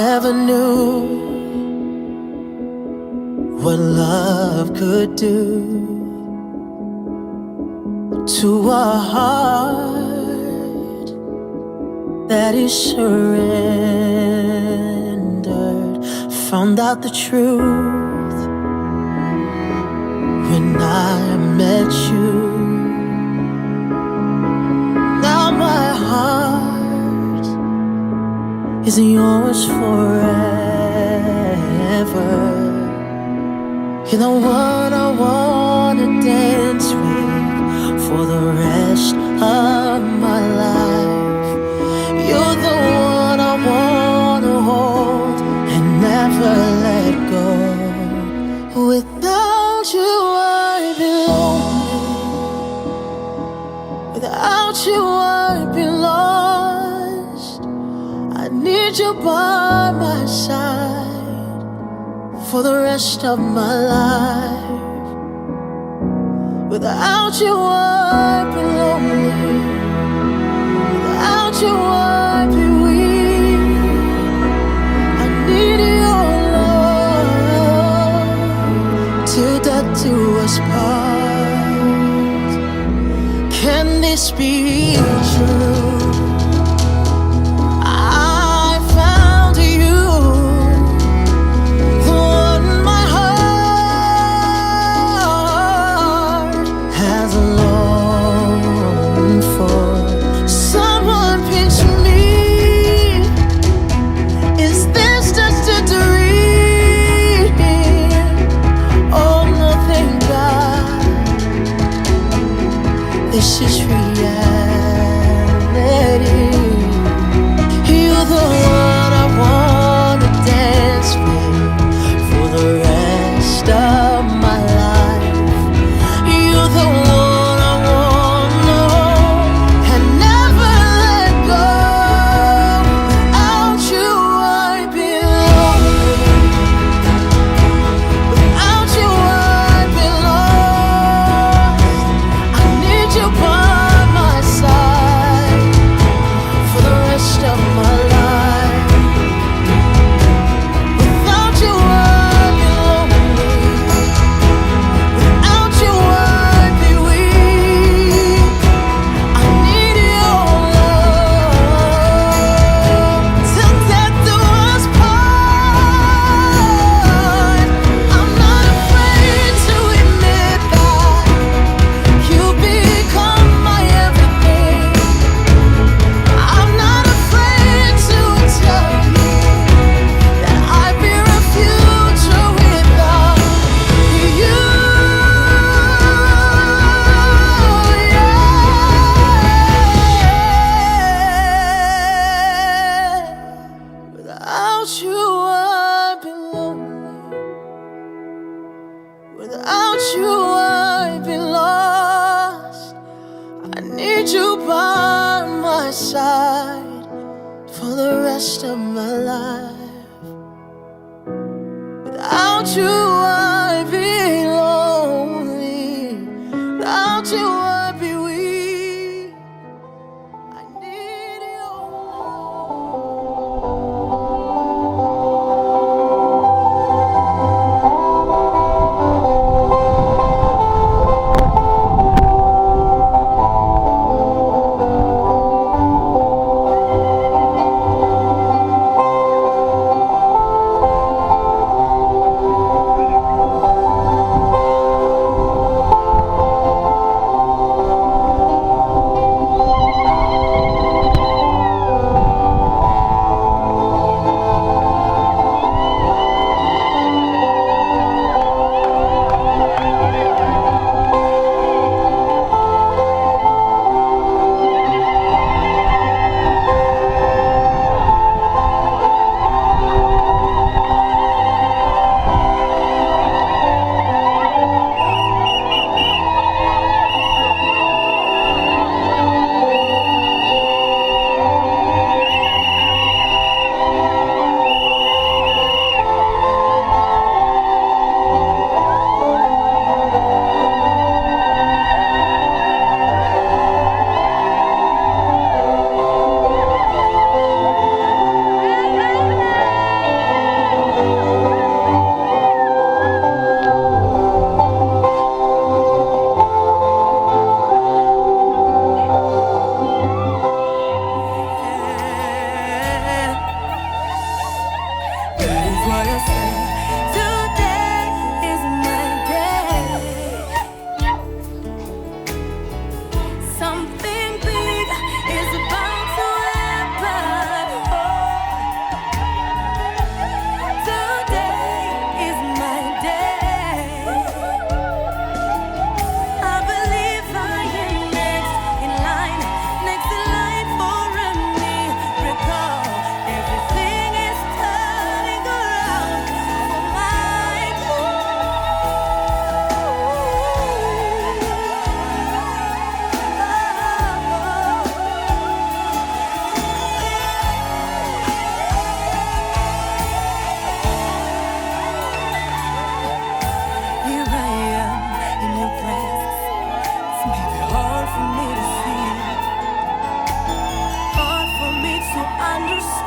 never knew what love could do to a heart that is surrendered. Found out the truth when I met you. Now my heart is yours forever. You're the one I wanna dance with for the rest of my life. You're the one I wanna hold and never let go. Without you I'd be lonely. Without you I'd be lost. I need you by my side for the rest of my life. Without you I'd be lonely. Without you I'd be weak. I need your love till death do us part. Can this be true? This is reality. You're the one I wanna dance with for the rest of my life. You're the one I wanna hold and never let go. Without you I'd be lonely. Without you I'd be lost. I need you by my side for the rest of my life. Without you I'd be lonely. Without you I'd be weak. I need your love till death do us part. I'm not afraid to admit that you become my everything. I'm not afraid to tell you that I fear a future without you. Without you I'd be lonely. Without you I'd be lost. I need you by my side for the rest of my life. Without you I'd be lonely. Without you I'd be weak. I need your love.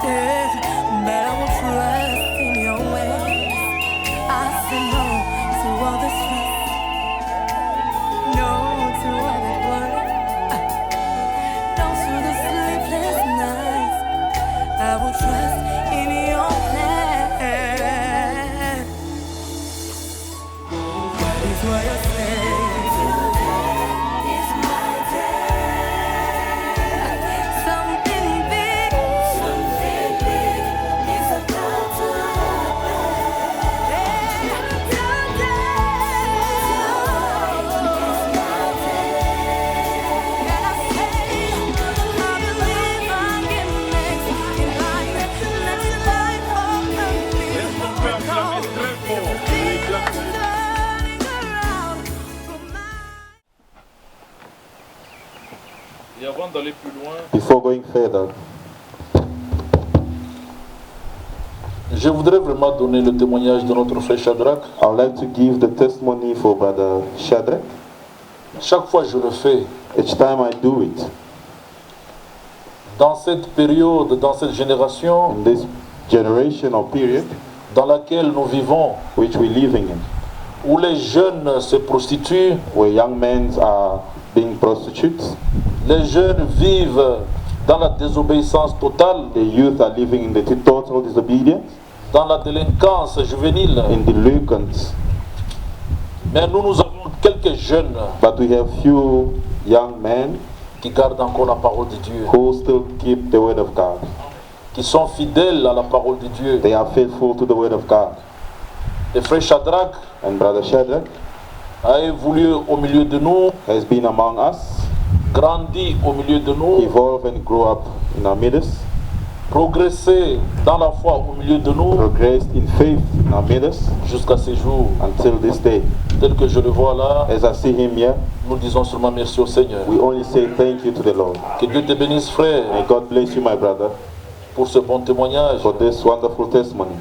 but I will trust in your ways. I said no to all the stress, no to all that worry, no to the sleepless nights. I will trust in your plan. What is what you say? Et avant d'aller plus loin, Before going further, je voudrais vraiment donner le témoignage de notre frère Shadrach. I would like to give the testimony for Brother Shadrach. Chaque fois je le fais. Each time I do it, Dans cette période, dans cette génération in this generation or period dans laquelle nous vivons, which we're living in, où les jeunes se prostituent, where young men are being prostitutes, les jeunes vivent dans la désobéissance totale, the youth are living in the total disobedience, dans la délinquance juvénile. in delinquents. Mais nous avons quelques jeunes But we have few young men qui gardent encore la parole de Dieu, who still keep the word of God. qui sont fidèles à la parole de Dieu. They are faithful to the word of God. Le frère Shadrach And Brother Shadrach a évolué au milieu de nous, has been among us, grandi au milieu de nous, evolved and grew up in our midst, progressé dans la foi au milieu de nous, progressed in faith in our midst jusqu'à ces jours. until this day. Tel que je le vois là, As I see him here, nous disons seulement merci au Seigneur. we only say thank you to the Lord. Que Dieu te bénisse, frère, May God bless you, my brother, pour ce bon témoignage. for this wonderful testimony.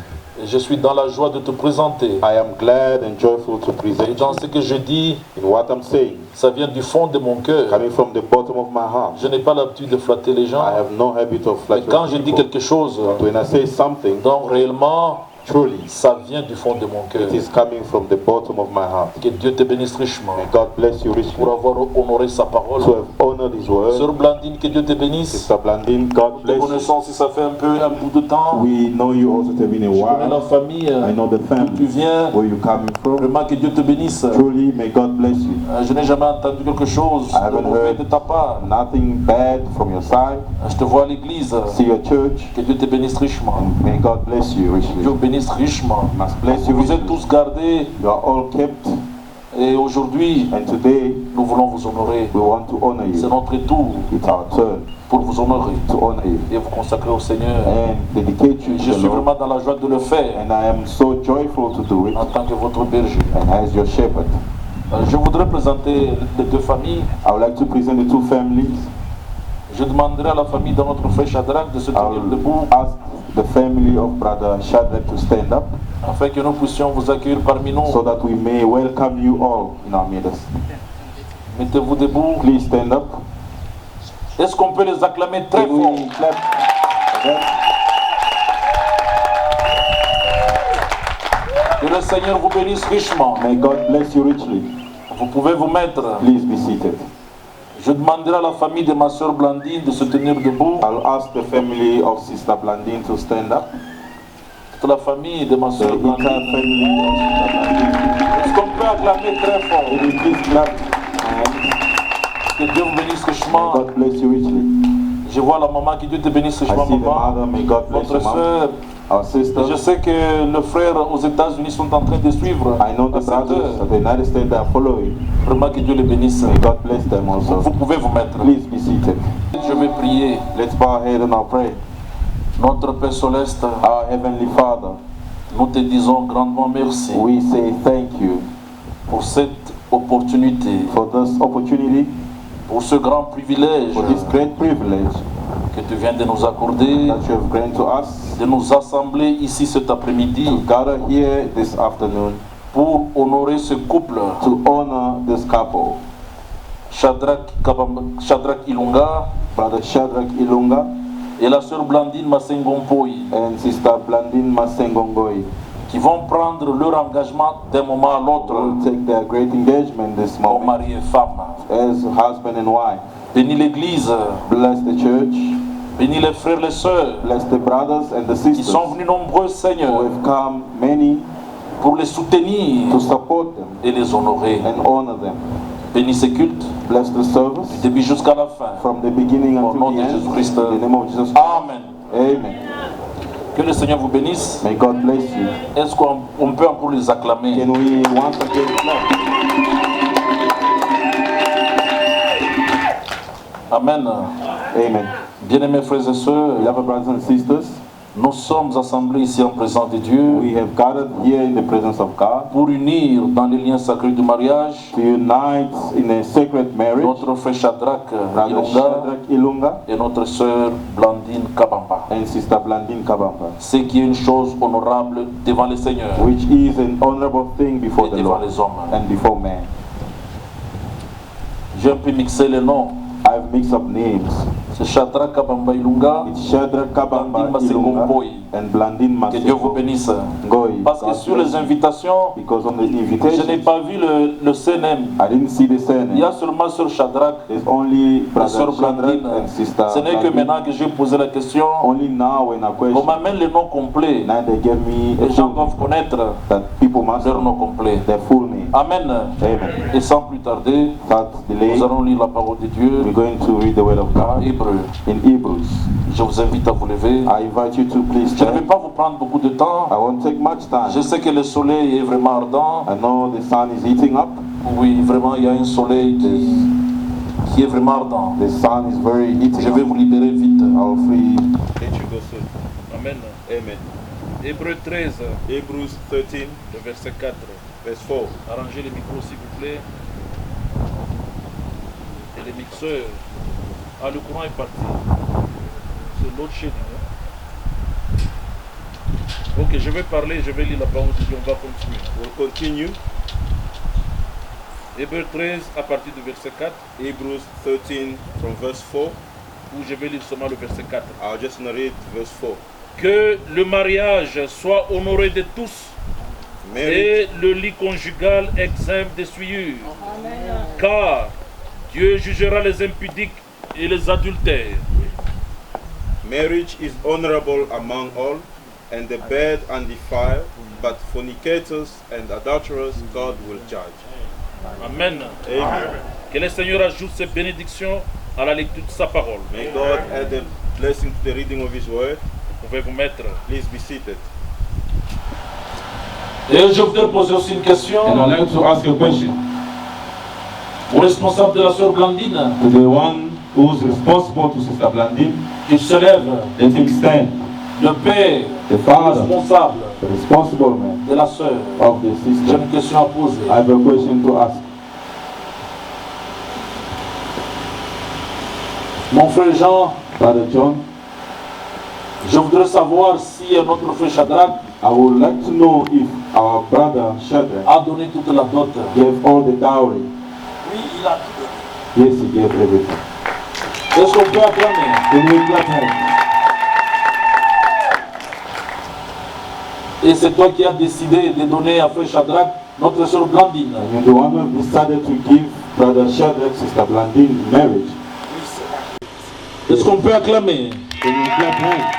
Et je suis dans la joie de te présenter. I am glad and joyful to Et present dans you ce que je dis, in what I'm saying, ça vient du fond de mon cœur. coming from the bottom of my heart. Je n'ai pas l'habitude de flatter les gens. I have no habit of Mais flattering quand je dis people. quelque chose, But when I say something, donc réellement, truly, ça vient du fond de mon cœur. it is coming from the bottom of my heart. Que Dieu te bénisse richement May God bless you richly pour avoir honoré sa parole. to have honored His word. Sœur Blandine, que Dieu te bénisse. Sister Blandine, God Nous te bless you. connaissons si ça fait un bout de temps. We know you also to have been a Je connais la while. famille, I know the d'où tu family, viens. where you coming from. Vraiment que Dieu te bénisse. Truly, may God bless you. Je n'ai jamais entendu quelque chose I haven't de mauvais heard de ta part. nothing bad from your side. Je te vois à l'église. See your church. Que Dieu te bénisse richement. May God bless you richly. Dieu bénisse richement. Must bless you Vous êtes richly. tous gardés You are all kept, et aujourd'hui, and today nous voulons vous honorer. we want to honor C'est you. notre tour It's our turn pour vous honorer to honor you et vous consacrer au Seigneur. and dedicate you Je to the suis Lord. vraiment dans la joie de le faire And I am so joyful to do it, en tant que votre berger. and as your shepherd. Je voudrais présenter les deux familles. I would like to present the two families. Je demanderai à la famille de notre frère Shadrach de se I tenir debout will ask the family of Brother Shadrach to stand up afin que nous puissions vous accueillir parmi nous. so that we may welcome you all in our midst. Mettez-vous debout. Please stand up. Est-ce qu'on peut les acclamer très Can fort? we clap again? Que le Seigneur vous bénisse richement. May God bless you richly. Vous pouvez vous mettre. Please be seated. Je demanderai à la famille de ma soeur Blandine de se tenir debout. I'll ask the family of Sister Blandine to stand up. Toute la famille de ma The soeur entire Blandine. family of Sister Blandine. Est-ce qu'on peut acclamer très fort? Can we please clap and Que Dieu vous bénisse may richement. God bless you richly. Je vois la maman, que Dieu te bénisse I richement, see the maman. mother, may God bless Votre you, mom. soeur. Our sister. Je sais que le frère aux États-Unis sont en train de suivre. I know à the cette heure. brothers of the United States that are following. Vraiment que Dieu les bénisse. May God bless them also. Vous pouvez vous mettre. Please be seated. Je vais prier. Let's bow our head and I'll pray. Notre Père Céleste, Our Heavenly Father, nous te disons grandement merci we say thank you pour cette opportunité, for this opportunity, pour ce grand privilège for this great privilege que tu viens de nous accorder, that you have granted to us de nous assembler ici cet après-midi to gather here this afternoon pour honorer ce couple, to honor this couple, Shadrach Ilunga Brother Shadrach Ilunga et la sœur Blandine Masengompoi, and Sister Blandine Masengongoi qui vont prendre leur engagement d'un moment à l'autre will take their great engagement this comme moment mari et femme. as husband and wife. Bénis l'Église, Bless the church, bénis les frères et les sœurs bless the brothers and the qui sisters sont venus nombreux, who Seigneur, have come many pour les soutenir to support them et les honorer. and honor them. Bénis ces cultes Bless the service du début jusqu'à la fin. from the beginning Au nom until de the end. Jésus-Christ. In the name of Jesus Christ. Amen. Amen. Que le Seigneur vous bénisse. May God bless you. Est-ce qu'on peut encore les acclamer? Can we once again clap? Amen. Amen. Bien-aimés frères et sœurs, Beloved brothers and sisters, nous sommes assemblés ici en présence de Dieu we have gathered here in the presence of God pour unir dans les liens sacrés du mariage to unite in a sacred marriage notre frère Shadrach Brother Ilunga Shadrach Ilunga et notre sœur Blandine Kabamba. and Sister Blandine Kabamba, Ce qui est une chose honorable devant le Seigneur which is an honorable thing before et the devant Lord les hommes. and before man. J'ai un peu mixé les noms. I've mixed up names. C'est Shadrach Kabamba Ilunga. It's Shadrach Kabamba Blandine Ilunga Masengompoi. and Blandine Que Dieu vous bénisse. Masengompoi. Parce que sur les invitations, Because on the je n'ai invitation, pas vu le CNM. I didn't see the Il y surname. a seulement Sœur Shadrach There's only et Brother Sœur Shadrach Blandine. and Sister Ce n'est que Blandine. maintenant que j'ai posé la question. Only now when I On question, m'amène le nom complet. now they gave me Les a gens full doivent connaître that people must leur nom know complet. their full name. Amen. Amen. Et sans plus tarder, Without delay, nous allons lire la parole de Dieu we're going to read the word of en God hébreu. in Hebrews. Je vous invite à vous lever. I invite you to please Je ne vais stand. pas vous prendre beaucoup de temps. I won't take much time. Je sais que le soleil est vraiment ardent. I know the sun is heating up. Oui, vraiment, il y a un soleil qui est vraiment ardent. The sun is very heating Je vais up. vous libérer vite. I'll free. Let you go soon. Amen. Amen. Hébreu 13, Hebrews 13, le verset 4. verse 4. Arrangez les micros s'il vous plaît. Et les mixeurs. Ah, le courant est parti. C'est l'autre chez nous. Ok, je vais parler, je vais lire la parole de Dieu. On va continuer. We'll continue. Hébreu 13 à partir du verset 4. Hebrews 13 from verse 4. Où je vais lire seulement le verset 4. I'll just narrate verse 4. Que le mariage soit honoré de tous Marriage, et le lit conjugal exempt de souillure. Car Dieu jugera les impudiques et les adultères. marriage is honorable among all, and the bed undefiled, but fornicators and adulterers God will judge. Amen. Amen. Que le Seigneur ajoute ses bénédictions à la lecture de sa parole. May God add a blessing to the reading of His word. Vous pouvez vous mettre. Please be seated. Et je voudrais poser aussi une question And I'd like to ask a question au responsable de la sœur Blandine to the one who's responsible to Sister Blandine. qui se lève, Let him stand. le père The father, responsable the responsible man de la sœur. of the J'ai sister. une question à poser. I have a question to ask. Mon frère Jean, Brother John, je voudrais savoir si notre frère Shadrach I would like to know if our brother Shadrach a donné toute la dot. gave all the dowry. Oui, il a tout donné. Yes, he gave everything. Est-ce qu'on peut acclamer? Can we clap hands? Et c'est toi qui as décidé de donner à frère Shadrach notre sœur Blandine. And you're the one who decided to give Brother Shadrach, Sister Blandine in marriage. Est-ce qu'on peut acclamer? Can we clap hands?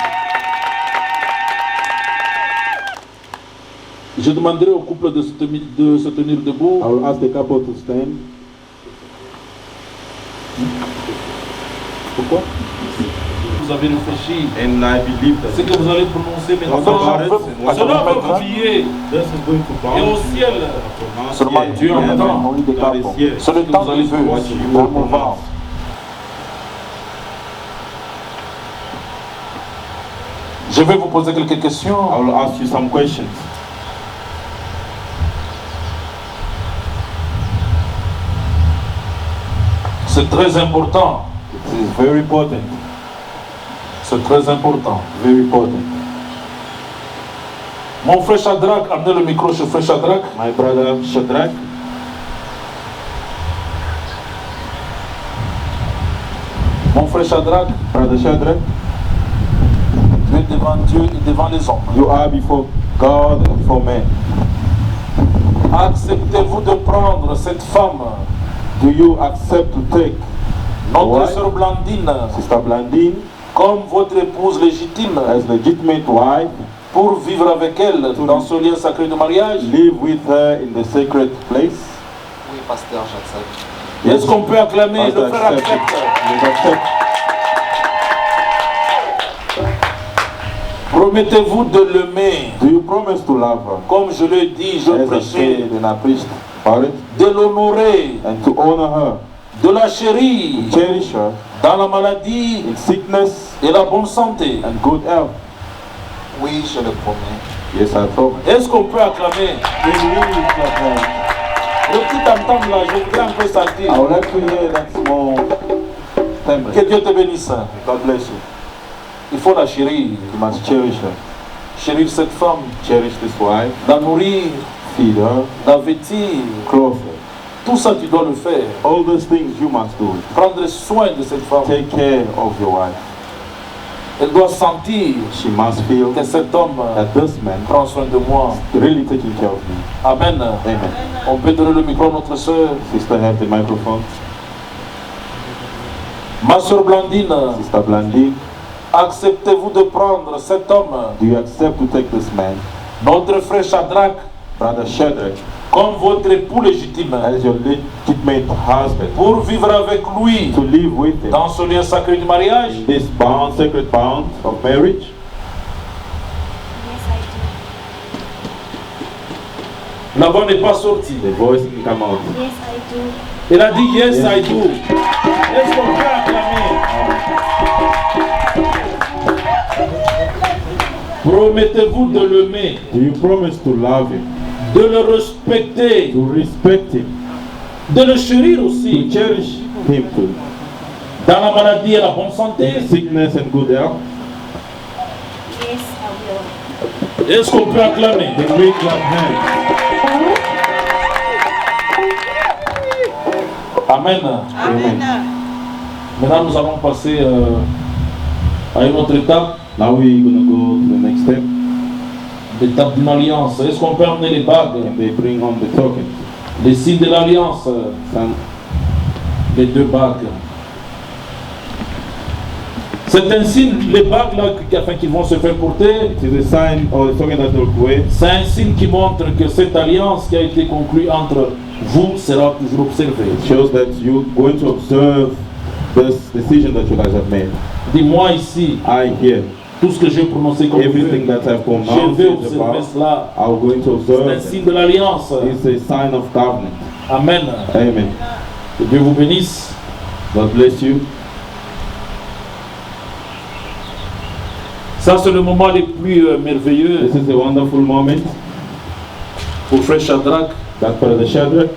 Je demanderai au couple de se tenir debout. I will ask the couple to stand. Pourquoi? Vous avez réfléchi. And I believe Ce that que vous allez prononcer maintenant, What cela va about vous lier. this is going to Et au ciel, Seulement Dieu entend. Only the God is couple. here. c'est le temps de feu. What you No will more vows. Je vais vous poser quelques questions. I will ask you some questions. C'est très important. It is very important. C'est très important. Very important. Mon frère Shadrach, amenez le micro chez frère Shadrach. My brother Shadrach, Mon frère Shadrach, Brother Shadrach, devant Dieu et devant les hommes. You are before God and before men. Acceptez-vous de prendre cette femme, Do you accept to take notre wife, sœur Blandine, Sister Blandine, comme votre épouse légitime, as legitimate wife, pour vivre avec elle dans ce lien sacré de mariage? live with her in the sacred place? Oui, pasteur, j'accepte. Est-ce qu'on peut acclamer? Pastor, Le frère accept it. accepte. You accept. Promettez-vous de l'aimer, Do you promise to love her? comme je le dis, je As I prêchais, said and I preached about it, de l'honorer, and to honor her, de la chérir cherish her dans la maladie in sickness et la bonne santé. and good health. Oui, je le promets. Yes, I promise. Est-ce qu'on peut acclamer? Le petit tam-tam là, je voudrais un peu sentir. I would like to hear that small temper. Que Dieu te bénisse. God bless you. Il faut la chérir. You must cherish her. Chérir cette femme, Cherish this wife. la nourrir, Feed her. la vêtir. Clothe her. Tout ça, tu dois le faire. All those things you must do. Prendre soin de cette femme. Take care of your wife. Elle doit sentir She must feel que cet homme that this man prend soin de moi. is really taking care of me. Amen. Amen. On peut donner le micro à notre soeur. Sister, have the microphone. Ma soeur Blandine, Sister Blandine, acceptez-vous de prendre cet homme, do you accept to take this man, notre frère Shadrach, Brother Shadrach, comme votre époux légitime, as your legitimate husband, pour vivre avec lui to live with him dans ce lien sacré du mariage? in this bond, sacred bond of marriage? La voix n'est pas sortie. The voice didn't come out. Yes, I do. Elle a dit yes, I do. Est-ce qu'on peut acclamer? Promettez-vous de l'aimer, Do you promise to love him, de le respecter, to respect him, de le chérir to aussi, cherish him too, dans la maladie et la bonne santé? in sickness and good health? Yes, I will. Est-ce qu'on peut acclamer? Then we clap hands. Amen. Amen. Maintenant, nous allons passer à une autre étape, Now we're gonna go to the next step, l'étape d'une alliance. Est-ce qu'on peut emmener les bagues, and they bring on the token. les signes de l'alliance, Some, les deux bagues? C'est un signe, les bagues là, qui vont se faire porter, it is a sign or the token that will wear. c'est un signe qui montre que cette alliance qui a été conclue entre vous sera toujours observée. It shows that you're going to observe this decision that you guys have made. Dis-moi ici, I hear tout ce que j'ai prononcé comme everything vœu, that I've je pronounced vais is observer about. cela. I'm going to C'est un observe. signe de l'alliance. It's a sign of covenant. Amen. Amen. Que Dieu vous bénisse. God bless you. Ça, c'est le moment le plus merveilleux This is a wonderful moment pour Frère Shadrach that Brother Shadrach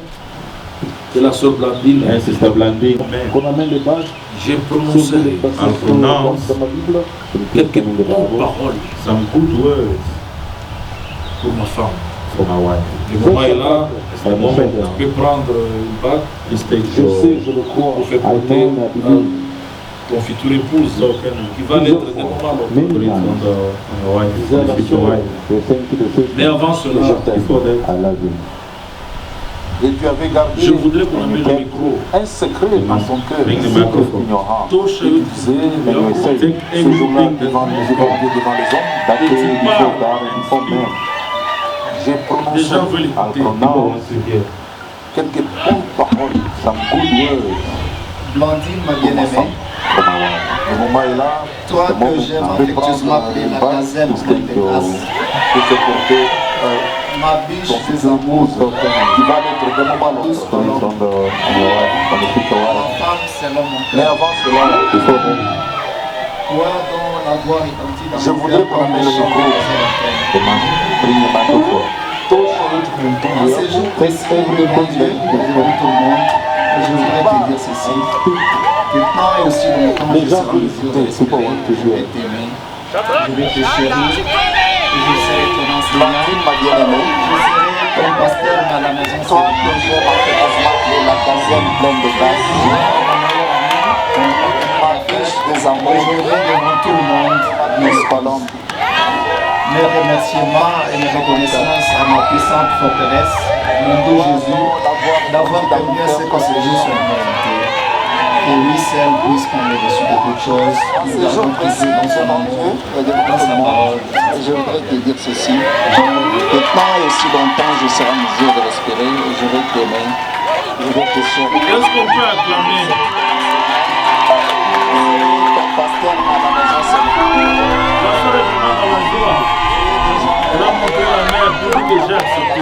et la sœur Blandine. and Sister Blandine Qu'on amène les bagues. J'ai prononcé pronounce dans ma Bible quelques paroles some good words pour ma femme. for my wife. Le moment est là. The moment now, Tu peux prendre une bague just take je your sais, je le crois, pour faire porter ton futur épouse qui va l'être de moment à l'autre. put it on your wife, on the future wife. Mais avant cela, Before that, et tu avais gardé, je voudrais qu'on amène le micro, un secret dans son cœur, bring the microphone. touche Take everything devant les hommes, j'ai Les prononcé gens veulent écouter. People want to hear. quelques bonnes paroles, some good words Blandine, ma pour ma bien-aimée, femme, pour ma wife. Le moment est là. toi Le moment que j'aime maintenant. affectueusement appeler la gazelle pleine de grâce, Pour te porter ma biche ton des futur amours, épouse qui va l'être de moment à l'autre. Put it on your wife, on the future ma wife. femme selon mon Mais cœur. avant cela, before that, Toi dont la voix retentit dans je mon voudrais cœur comme prendre les le chants micro. de bring the microphone. En ces jours précis devant Dieu et devant tout le monde, je voudrais te dire ceci. Maintenant et aussi longtemps, je serai en mesure de respirer, je vais t'aimer, je vais te chérir, et je serai ton enseignant, Blandine, ma bien-aimée, je serai ton pasteur à la maison toi que céleste. j'aime affectueusement appeler la gazelle pleine de grâce, ma biche des Et amours, je vais devant tout le monde Église Colombe. Mes remerciements et mes reconnaissances à ma puissante forteresse, mon Dieu Jésus, d'avoir permis à ce que ces jours soient une réalité. Et lui seul, puisqu'on est dessus de toutes choses, nous avons précis dans son nom et dans sa parole. Je voudrais te dire ceci. Que tant et aussi longtemps je serai en mesure de respirer, et je vais t'aimer, je vais te servir. Est-ce qu'on peut acclamer? Ton pasteur à la maison, c'est La soeur est vraiment dans la joie. Elle a montré la main pour nous déjà accepter.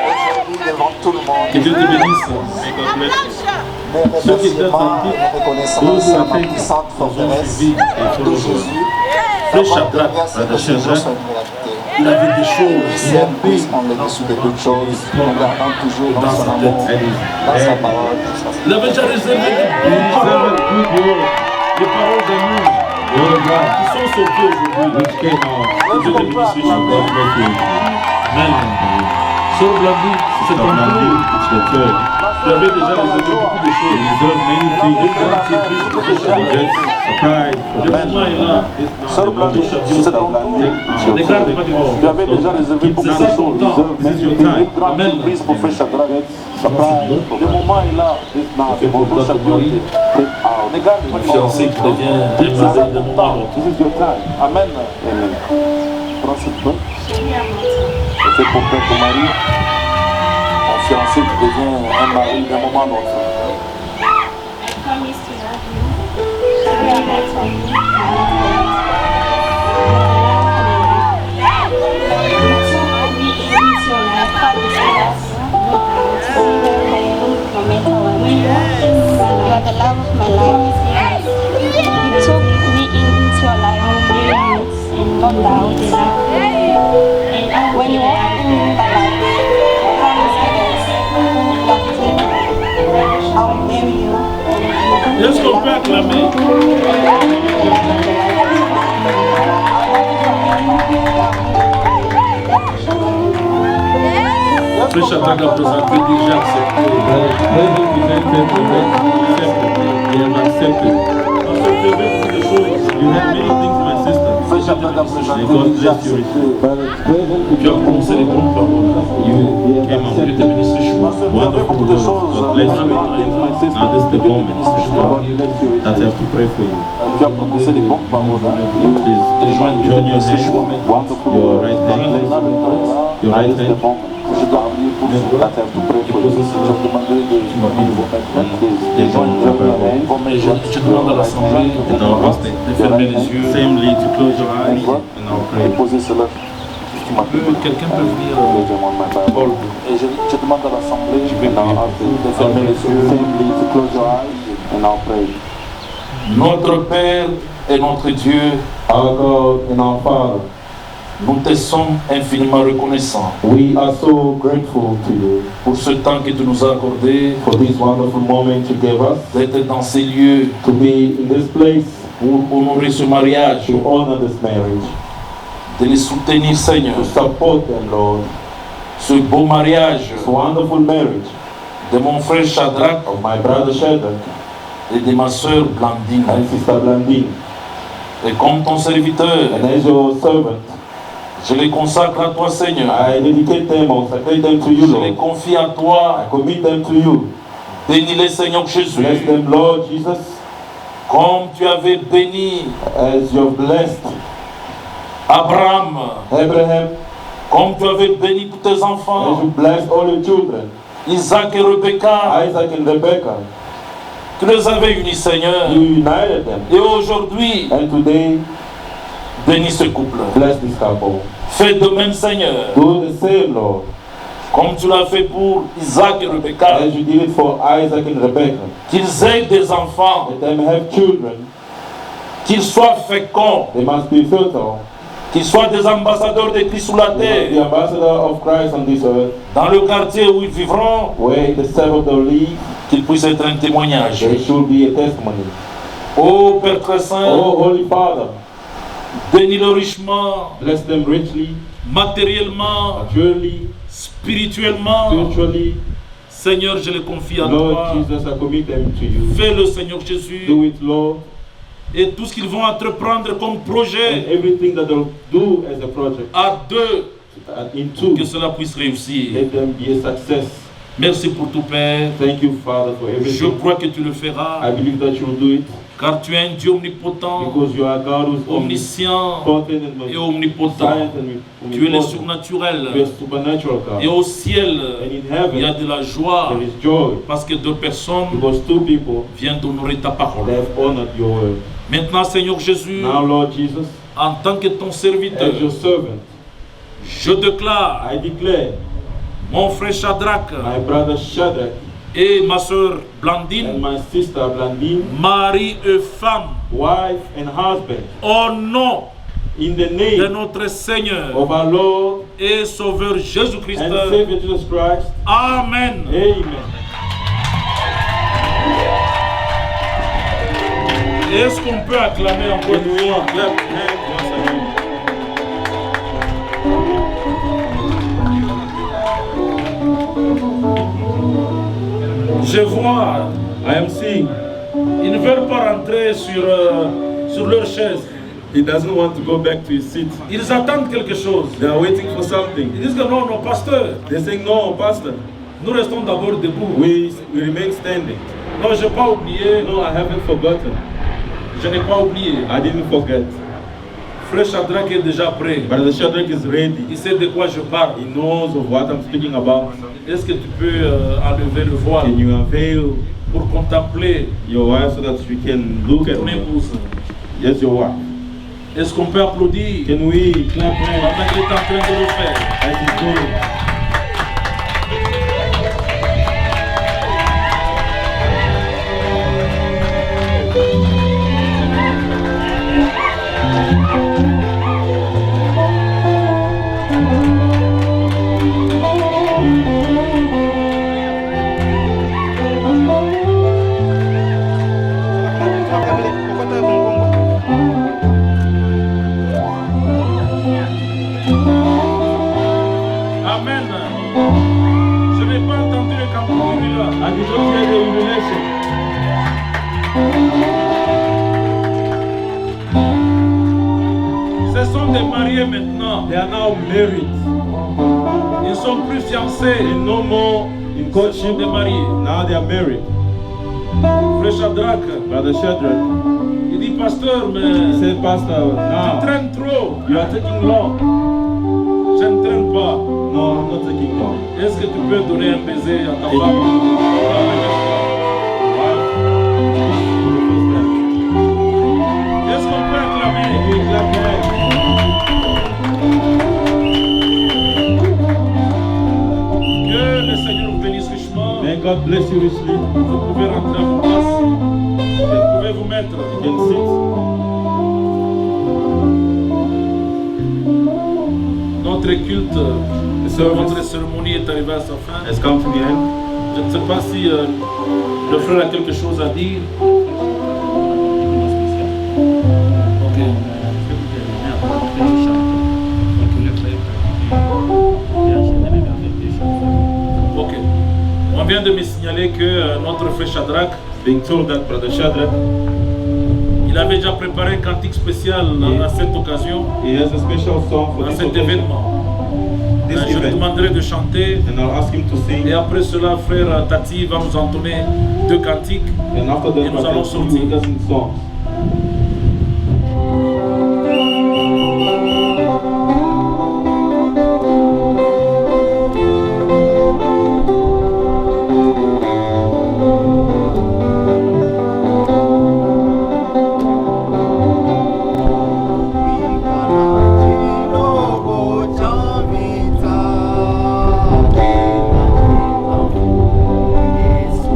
aujourd'hui devant tout le monde. Que Dieu te bénisse. May God bless you. Mes remerciements et mes reconnaissances à ma puissante forteresse de Jésus. Frère Shadrach, Frère Shadrach, il avait des choses On est dessus de toutes choses, en gardant toujours dans son amour, dans sa parole. il avait déjà réservé des paroles d'amour qui sont sorties aujourd'hui. Que Dieu te bénisse, Richard. Amen. Sœur Blandy, c'est ton tour. Tu avais déjà réservé beaucoup de choses. Le moment est là. Sœur Blandy, c'est ton tour. Regarde pas du monde. Tu avais déjà réservé beaucoup de choses. Une grande surprise pour Frère Shadrach. Le moment est là. C'est mon tour. Regarde pas du Fiancé qui devient un mari d'un moment à l'autre. This is your time. Amen. Prends cette bonne. C'est pour faire ton mari. Ton fiancé qui devient un mari d'un moment à l'autre. I promise to love you. To be a light for you. To be into your life, God is with us. No matter what we do, you are the love of my life. You took me into your life and no doubt. And when you walk in the light, I promise that I will marry you. Est-ce qu'on peut acclamer? Frère Shadrach a présenté déjà accepté. Il a accepté. On se fait beaucoup de choses. You have many things, my sister. Frère Shadrach a présenté déjà accepté. Tu as prononcé les bonnes paroles. Dieu te bénisse, beaucoup de choses. Now this is the moment that I have to pray for you. Tu as prononcé les bonnes paroles. Please join your hand, your right hand, your right hand. Je dois prier pour vous. La terre tout près. Je demanderai de joindre Je demande à l'Assemblée de fermer les yeux, to close your eyes, and I'll pray. poser cela. Quelqu'un peut venir Paul. Et je demande à l'Assemblée de fermer les yeux. To close your eyes and I'll pray. Notre Père et notre Dieu, Our God and our Father, nous te sommes infiniment reconnaissants we are so grateful to you pour ce temps que tu nous as accordé for this wonderful moment you gave us d'être dans ces lieux to be in this place pour honorer ce mariage, to honor this marriage, de les soutenir, Seigneur. to support them, Lord. Ce beau mariage This wonderful marriage de mon frère Shadrach of my brother Shadrach et de ma sœur Blandine. and Sister Blandine, Et comme ton serviteur, and as your servant, je les consacre à toi, Seigneur. I dedicate them, I consecrate them to you, Je les Lord. confie à toi. I commit them to you. Bénis-les, Seigneur Jésus. Bless them, Lord Jesus, Comme tu avais béni as you have blessed Abraham, Abraham, comme tu avais béni tous tes as enfants, you blessed all your children, Isaac et Rebecca, Isaac and Rebecca. tu les avais unis, Seigneur. You united them. Et aujourd'hui, And today, bénis ce couple. bless this couple. Fais de même, Seigneur, Do the same, Lord, comme tu l'as fait pour Isaac et Rebecca. as you did it for Isaac and Rebecca. Qu'ils aient des enfants, Let them have children. qu'ils soient féconds, They must be fertile. qu'ils soient des ambassadeurs de Christ sur la They must terre. be ambassador of Christ on this earth. Dans le quartier où ils vivront, Where the serve of the lead, qu'ils puissent être un témoignage. there should be a testimony. Ô Père très saint, Oh, Holy Father, bénis-le richement, bless them richly, matériellement, materially, spirituellement. spiritually. Seigneur, je les confie à Lord toi. Jesus, I commit them to you. Fais-le, Seigneur Jésus. Do it, Lord. Et tout ce qu'ils vont entreprendre comme and projet, everything that they'll do as a project. à deux, And in two, que cela puisse réussir. let them be a success. Merci pour tout, Père. Thank you, Father, for Je everything. crois que tu le I feras, believe that you will do it car tu es un Dieu omnipotent, because you are God who's omniscient omnipotent et and omnipotent. omnipotent. Tu es le You are surnaturel. supernatural Et God. au ciel, And in il y a heaven, de la joie, there is joy parce que deux personnes because two people viennent d'honorer ta parole. have honored your word. Maintenant, Seigneur Jésus, Now, Lord Jesus, en tant que ton serviteur, as your servant, je déclare I declare mon frère Shadrach my brother Shadrach et ma soeur and Blandine, my sister Blandine, mari et femme, wife and husband, au nom in the de name notre Seigneur of our Lord et Sauveur Jésus-Christ. and Savior Jesus Christ. Amen. Amen. Est-ce qu'on peut acclamer encore Can une we fois? clap hands once again? Je vois, I am seeing ils ne veulent pas rentrer sur leur chaise. he doesn't want to go back to his seat. Ils attendent quelque chose. They are waiting for something. Ils disent que non, non, pasteur, They're saying, no, Pastor, nous restons d'abord debout. we remain standing. Non, je n'ai pas oublié. No, I haven't forgotten. Je n'ai pas oublié. I didn't forget. Frère Shadrach est déjà prêt. Brother Shadrach is ready. Il sait de quoi je parle. He knows of what I'm speaking about. Est-ce que tu peux enlever le voile Can you unveil pour contempler your wife so that we can look at ton her? épouse? Yes, your wife. Est-ce qu'on peut applaudir Can we clap hands pendant qu'il est en train de le faire? as he's doing? Amen. Je n'ai pas entendu le campement là. I did not hear the illumination. Ce sont des mariés maintenant. They are now married. Ils ne sont plus fiancés. And no more in Ils sont courtship. des mariés. Now they are married. Frère Shadrach, Brother Shadrach, il dit pasteur, he mais said, Pastor, tu now traînes trop. you are taking long. Je ne traîne pas. No, I'm not taking long. Est-ce que tu peux donner un baiser à ta Et- femme? Est-ce qu'on peut acclamer? Que le Seigneur vous bénisse richement. May God bless you richly. Vous pouvez rentrer à vos places. Vous pouvez vous mettre. You can sit. Notre culte, notre cérémonie est arrivée à sa fin. Has come to the end. Je ne sais pas si le frère a quelque chose à dire. Ok. On vient de me signaler que notre frère Shadrach, Being told that Brother Shadrach, il avait déjà préparé un cantique spécial à cette occasion, he has a special song for à this cet occasion. événement. This Je lui event. demanderai de chanter. And I'll ask him to sing. Et après cela, frère Tati va nous entonner deux cantiques. And after Et that, nous allons Brother sortir. will sing songs. Yesu,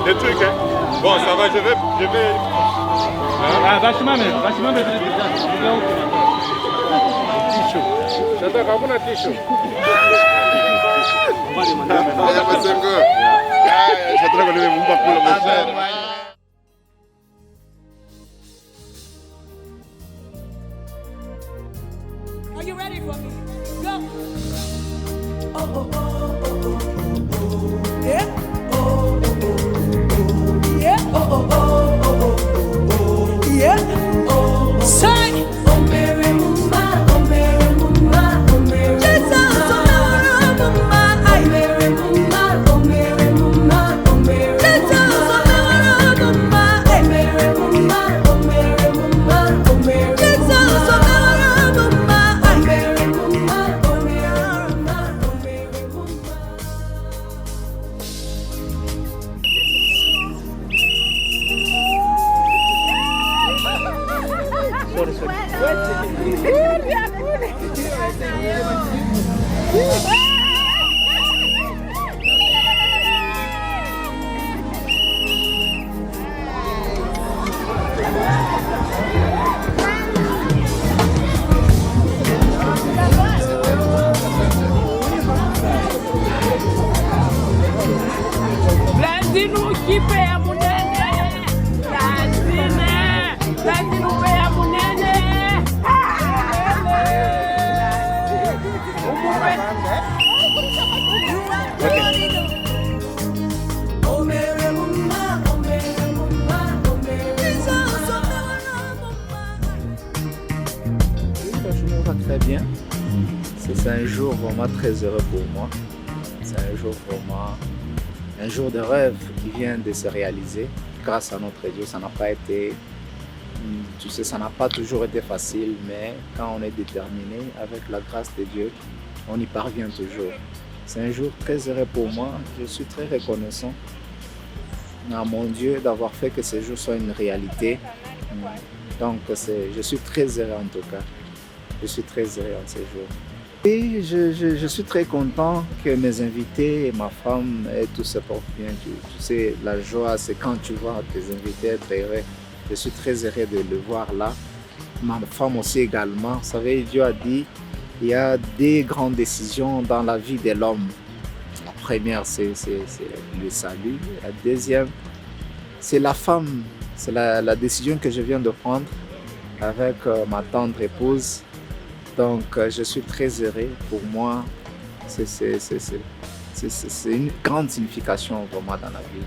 Des trucs, hein. Bon, ça va, je vais... Ah, vachement même. J'attends quand on a t-shirt. Are you ready for me? Go. Yeah. Yeah. Say. Très bien. C'est un jour vraiment très heureux pour moi. C'est un jour vraiment, un jour de rêve qui vient de se réaliser grâce à notre Dieu. Ça n'a pas été, tu sais, ça n'a pas toujours été facile, mais quand on est déterminé, avec la grâce de Dieu, on y parvient toujours. C'est un jour très heureux pour moi. Je suis très reconnaissant à mon Dieu d'avoir fait que ce jour soit une réalité. Donc, je suis très heureux en tout cas. Je suis très heureux en ces jours. Et je suis très content que mes invités et ma femme et tout se portent bien. Tu sais, la joie, c'est quand tu vois tes invités être heureux. Je suis très heureux de le voir là. Ma femme aussi également. Vous savez, Dieu a dit, il y a des grandes décisions dans la vie de l'homme. La première, c'est le salut. La deuxième, c'est la femme. C'est la décision que je viens de prendre avec ma tendre épouse. Donc, je suis très heureux. Pour moi, c'est une grande signification vraiment dans la vie,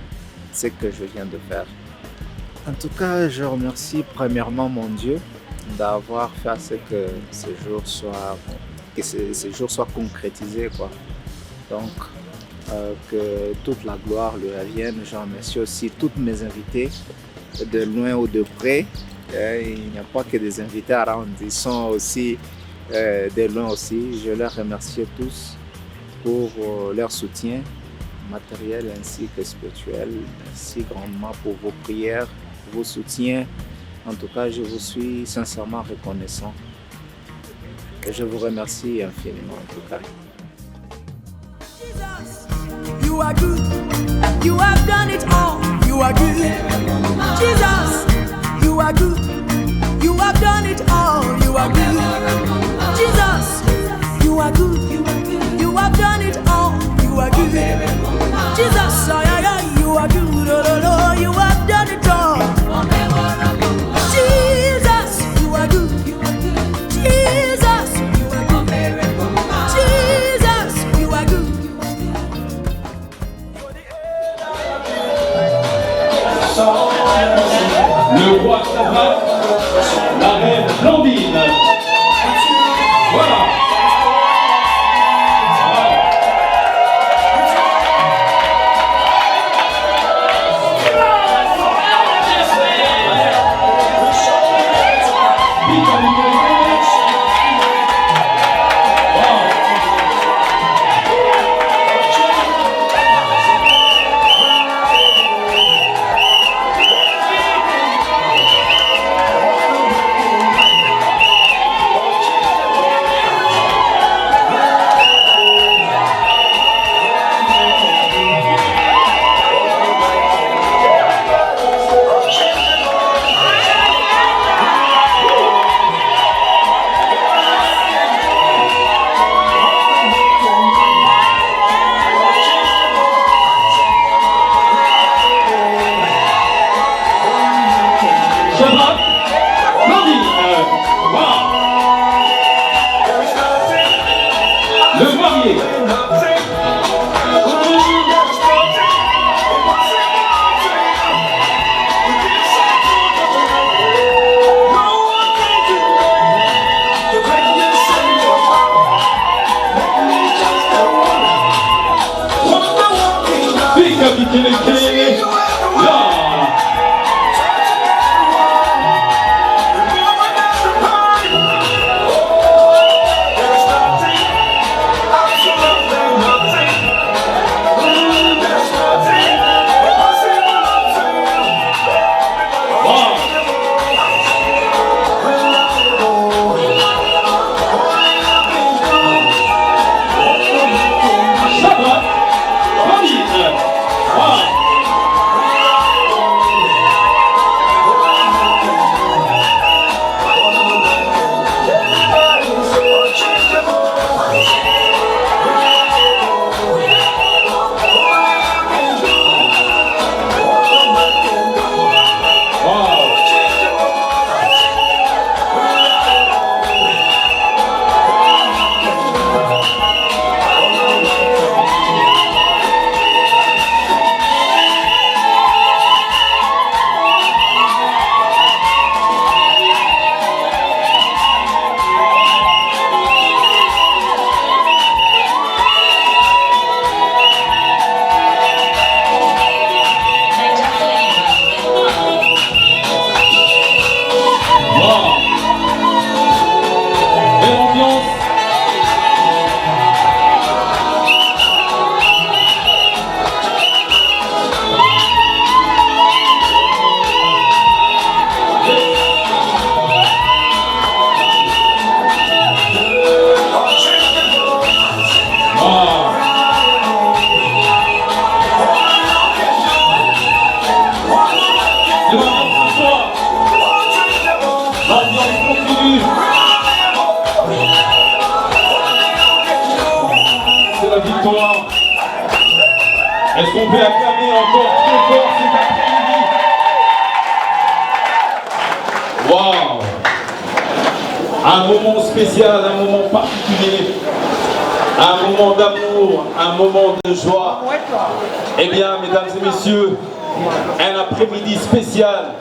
ce que je viens de faire. En tout cas, je remercie premièrement mon Dieu d'avoir fait à ce que ce jour soit concrétisé, quoi. Donc, que toute la gloire lui revienne. Je remercie aussi tous mes invités, de loin ou de près. Il n'y a pas que des invités à rendre, ils sont aussi de loin aussi. Je les remercie tous pour leur soutien matériel ainsi que spirituel. Merci grandement pour vos prières, vos soutiens. En tout cas, je vous suis sincèrement reconnaissant. Et je vous remercie infiniment en tout cas. You are good. You have done it all. You are good. Jesus, you are good. You have done it all. You are good. Jesus, you are good. You have done it all. You are good. Jesus, you are good. You have done it all. Jesus, you are good. Jesus, you are good. Jesus, you are good. Le roi Sabra, la reine Blandine. Voilà. Africa Kikelekele. Est-ce qu'on peut acclamer encore très fort cet après-midi? Waouh! Un moment spécial, un moment particulier, un moment d'amour, un moment de joie. Eh bien, mesdames et messieurs, un après-midi spécial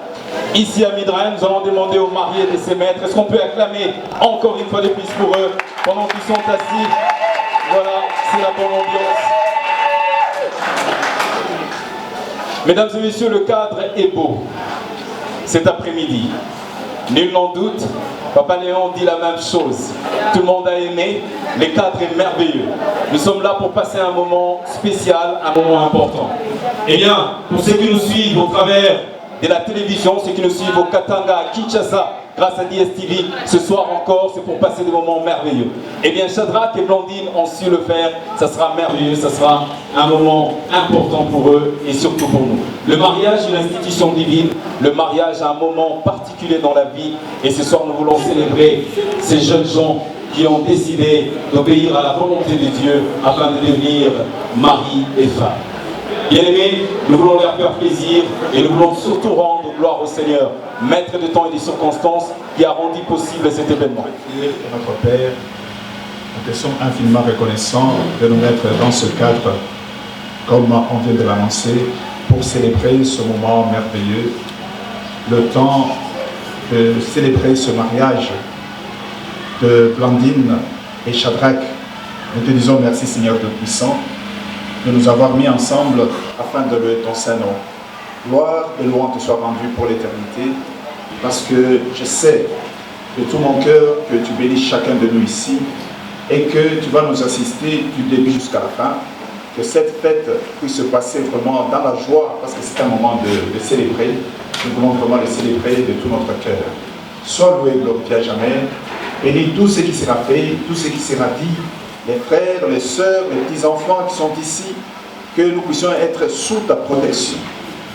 ici à Midrain. Nous allons demander aux mariés de se mettre. Est-ce qu'on peut acclamer encore une fois de plus pour eux pendant qu'ils sont assis? Voilà, c'est la bonne ambiance. Mesdames et messieurs, le cadre est beau cet après-midi. Nul n'en doute, Papa Léon dit la même chose. Tout le monde a aimé, le cadre est merveilleux. Nous sommes là pour passer un moment spécial, un moment important. Eh bien, pour ceux qui nous suivent au travers de la télévision, ceux qui nous suivent au Katanga, à Kinshasa, grâce à DSTV, ce soir encore, c'est pour passer des moments merveilleux. Eh bien, Shadrach et Blandine ont su le faire, ça sera merveilleux, ça sera un moment important pour eux et surtout pour nous. Le mariage est une institution divine, le mariage est un moment particulier dans la vie et ce soir nous voulons célébrer ces jeunes gens qui ont décidé d'obéir à la volonté de Dieu afin de devenir mari et femme. Bien-aimés, nous voulons leur faire plaisir et nous voulons surtout rendre gloire au Seigneur, maître de temps et des circonstances, qui a rendu possible cet événement. Notre Père, nous te sommes infiniment reconnaissants de nous mettre dans ce cadre, comme on vient de l'annoncer, pour célébrer ce moment merveilleux, le temps de célébrer ce mariage de Blandine et Shadrach. Nous te disons merci Seigneur Tout-Puissant de nous avoir mis ensemble afin de louer ton Saint-Nom. Gloire et louange te soient rendues pour l'éternité, parce que je sais de tout mon cœur que tu bénis chacun de nous ici et que tu vas nous assister du début jusqu'à la fin, que cette fête puisse se passer vraiment dans la joie, parce que c'est un moment de célébrer. Nous voulons vraiment le célébrer de tout notre cœur. Sois loué, glorifié à jamais. Bénis tout ce qui sera fait, tout ce qui sera dit, les frères, les sœurs, les petits-enfants qui sont ici, que nous puissions être sous ta protection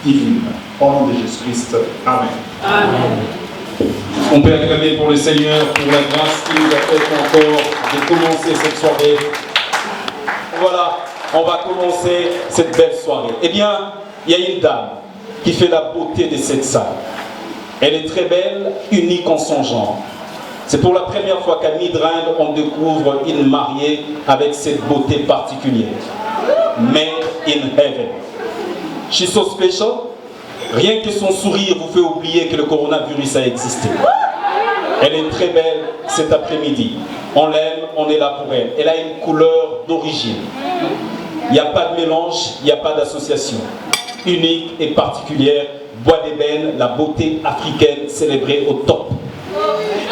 divine. Au nom de Jésus-Christ. Amen. Amen. On peut acclamer pour le Seigneur, pour la grâce qu'il nous a faite encore de commencer cette soirée. Voilà, on va commencer cette belle soirée. Eh bien, il y a une dame qui fait la beauté de cette salle. Elle est très belle, unique en son genre. C'est pour la première fois qu'à Midrain, on découvre une mariée avec cette beauté particulière. Made in heaven. She's so special. Rien que son sourire vous fait oublier que le coronavirus a existé. Elle est très belle cet après-midi. On l'aime, on est là pour elle. Elle a une couleur d'origine. Il n'y a pas de mélange, il n'y a pas d'association. Unique et particulière, Bois d'ébène, la beauté africaine célébrée au top.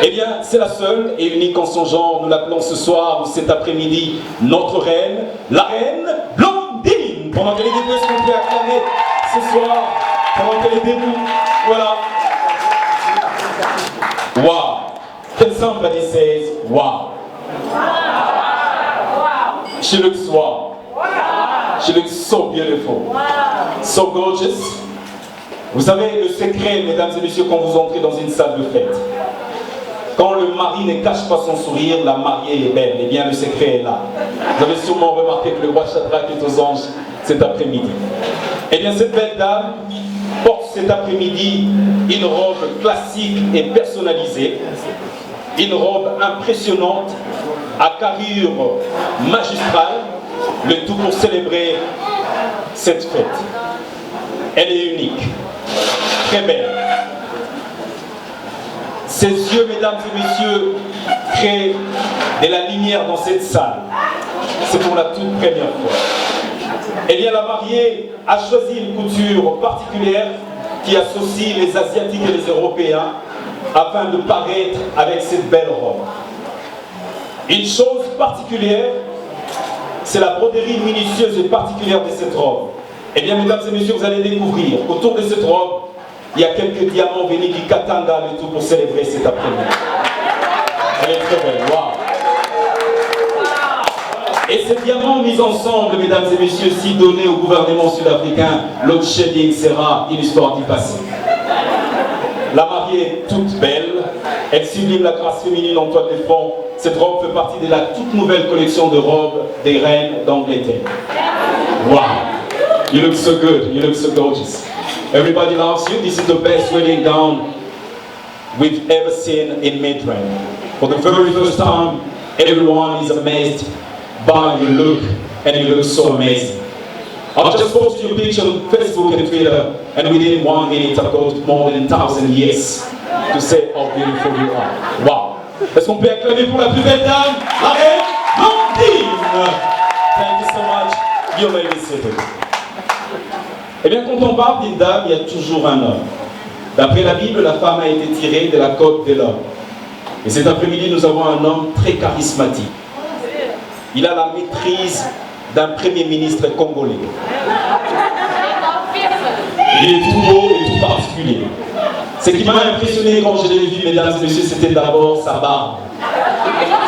Eh bien, c'est la seule et unique en son genre. Nous l'appelons ce soir ou cet après-midi notre reine, la reine Blondine. Pendant qu'elle est debout, est-ce qu'on peut acclamer ce soir? Pendant qu'elle est debout, voilà. Wow. Can somebody says wow? She looks wow. She looks so beautiful. So gorgeous. Vous savez, le secret, mesdames et messieurs, quand vous entrez dans une salle de fête, quand le mari ne cache pas son sourire, la mariée est belle. Eh bien, le secret est là. Vous avez sûrement remarqué que le roi Shadrach est aux anges cet après-midi. Eh bien, cette belle dame porte cet après-midi une robe classique et personnalisée, une robe impressionnante, à carrure magistrale, le tout pour célébrer cette fête. Elle est unique, très belle. Ses yeux, mesdames et messieurs, créent de la lumière dans cette salle. C'est pour la toute première fois. Eh bien, la mariée a choisi une couture particulière qui associe les Asiatiques et les Européens afin de paraître avec cette belle robe. Une chose particulière, c'est la broderie minutieuse et particulière de cette robe. Eh bien, mesdames et messieurs, vous allez découvrir, autour de cette robe, il y a quelques diamants venus du Katanga, le tout pour célébrer cet après-midi. Elle est très belle, waouh! Et ces diamants mis ensemble, mesdames et messieurs, si donnés au gouvernement sud-africain, load shedding sera une histoire du passé. La mariée est toute belle, elle sublime la grâce féminine en toile de fond. Cette robe fait partie de la toute nouvelle collection de robes des reines d'Angleterre. Wow! You look so good, you look so gorgeous. Everybody loves you. This is the best wedding gown we've ever seen in Midrand. For the very first time, everyone is amazed by your look, and you look so amazing. I've just posted your picture on Facebook and Twitter, and within 1 minute I've got more than 1,000 yes to say how beautiful you are. Wow! Est-ce qu'on peut acclamer pour la plus belle dame, la reine Blondine? Thank you so much. You may be seated. Eh bien, quand on parle d'une dame, il y a toujours un homme. D'après la Bible, la femme a été tirée de la côte de l'homme. Et cet après-midi, nous avons un homme très charismatique. Il a la maîtrise d'un premier ministre congolais. Il est tout beau et tout particulier. Ce qui m'a impressionné quand je l'ai vu, mesdames et messieurs, c'était d'abord sa barbe.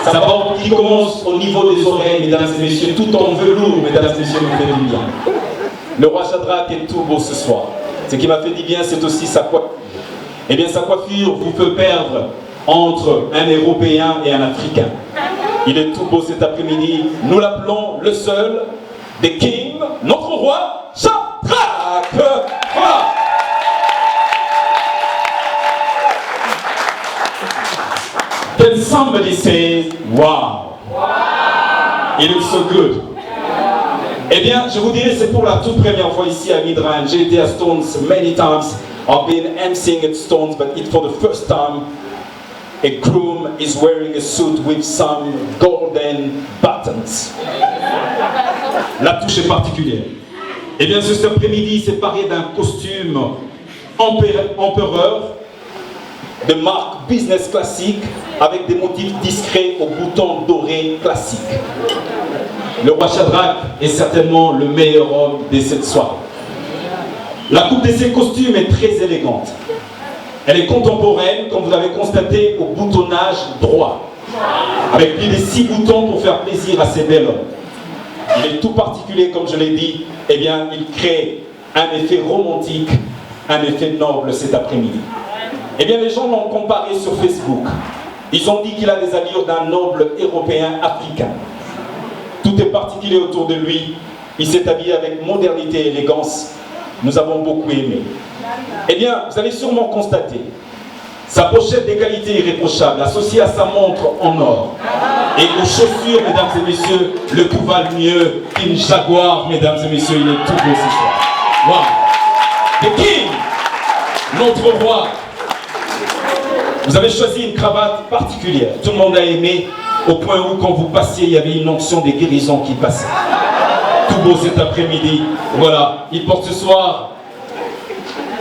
Sa barbe qui commence au niveau des oreilles, mesdames et messieurs, tout en velours, mesdames et messieurs, nous fait du bien. Le roi Shadrach est tout beau ce soir. Ce qui m'a fait du bien, c'est aussi sa coiffure. Eh bien, sa coiffure vous peut perdre entre un Européen et un Africain. Il est tout beau cet après-midi. Nous l'appelons le seul des kings, notre roi Shadrach. Voilà. Can somebody say, wow? He looks so good. Eh bien, je vous dirais, c'est pour la toute première fois ici à Midrand. J'ai été à Stones many times. I've been emceeing at Stones, but it's for the first time a groom is wearing a suit with some golden buttons. La touche est particulière. Eh bien, cet après-midi, c'est paré d'un costume empereur de marque business classique avec des motifs discrets aux boutons dorés classiques. Le roi Shadrach est certainement le meilleur homme de cette soirée. La coupe de ses costumes est très élégante. Elle est contemporaine, comme vous l'avez constaté, au boutonnage droit, avec plus de 6 boutons pour faire plaisir à ces belles hommes. Il est tout particulier, comme je l'ai dit, eh bien, il crée un effet romantique, un effet noble cet après-midi. Eh bien, les gens l'ont comparé sur Facebook. Ils ont dit qu'il a des allures d'un noble européen africain. Tout est particulier autour de lui. Il s'est habillé avec modernité et élégance. Nous avons beaucoup aimé. Eh bien, vous allez sûrement constater sa pochette des qualités irréprochables associée à sa montre en or et aux chaussures, mesdames et messieurs, le tout valent mieux qu'une Jaguar, mesdames et messieurs. Il est tout beau ce soir. Wow. The King, notre roi. Vous avez choisi une cravate particulière. Tout le monde a aimé, au point où quand vous passiez, il y avait une onction des guérisons qui passait. tout beau cet après-midi. Voilà, il porte ce soir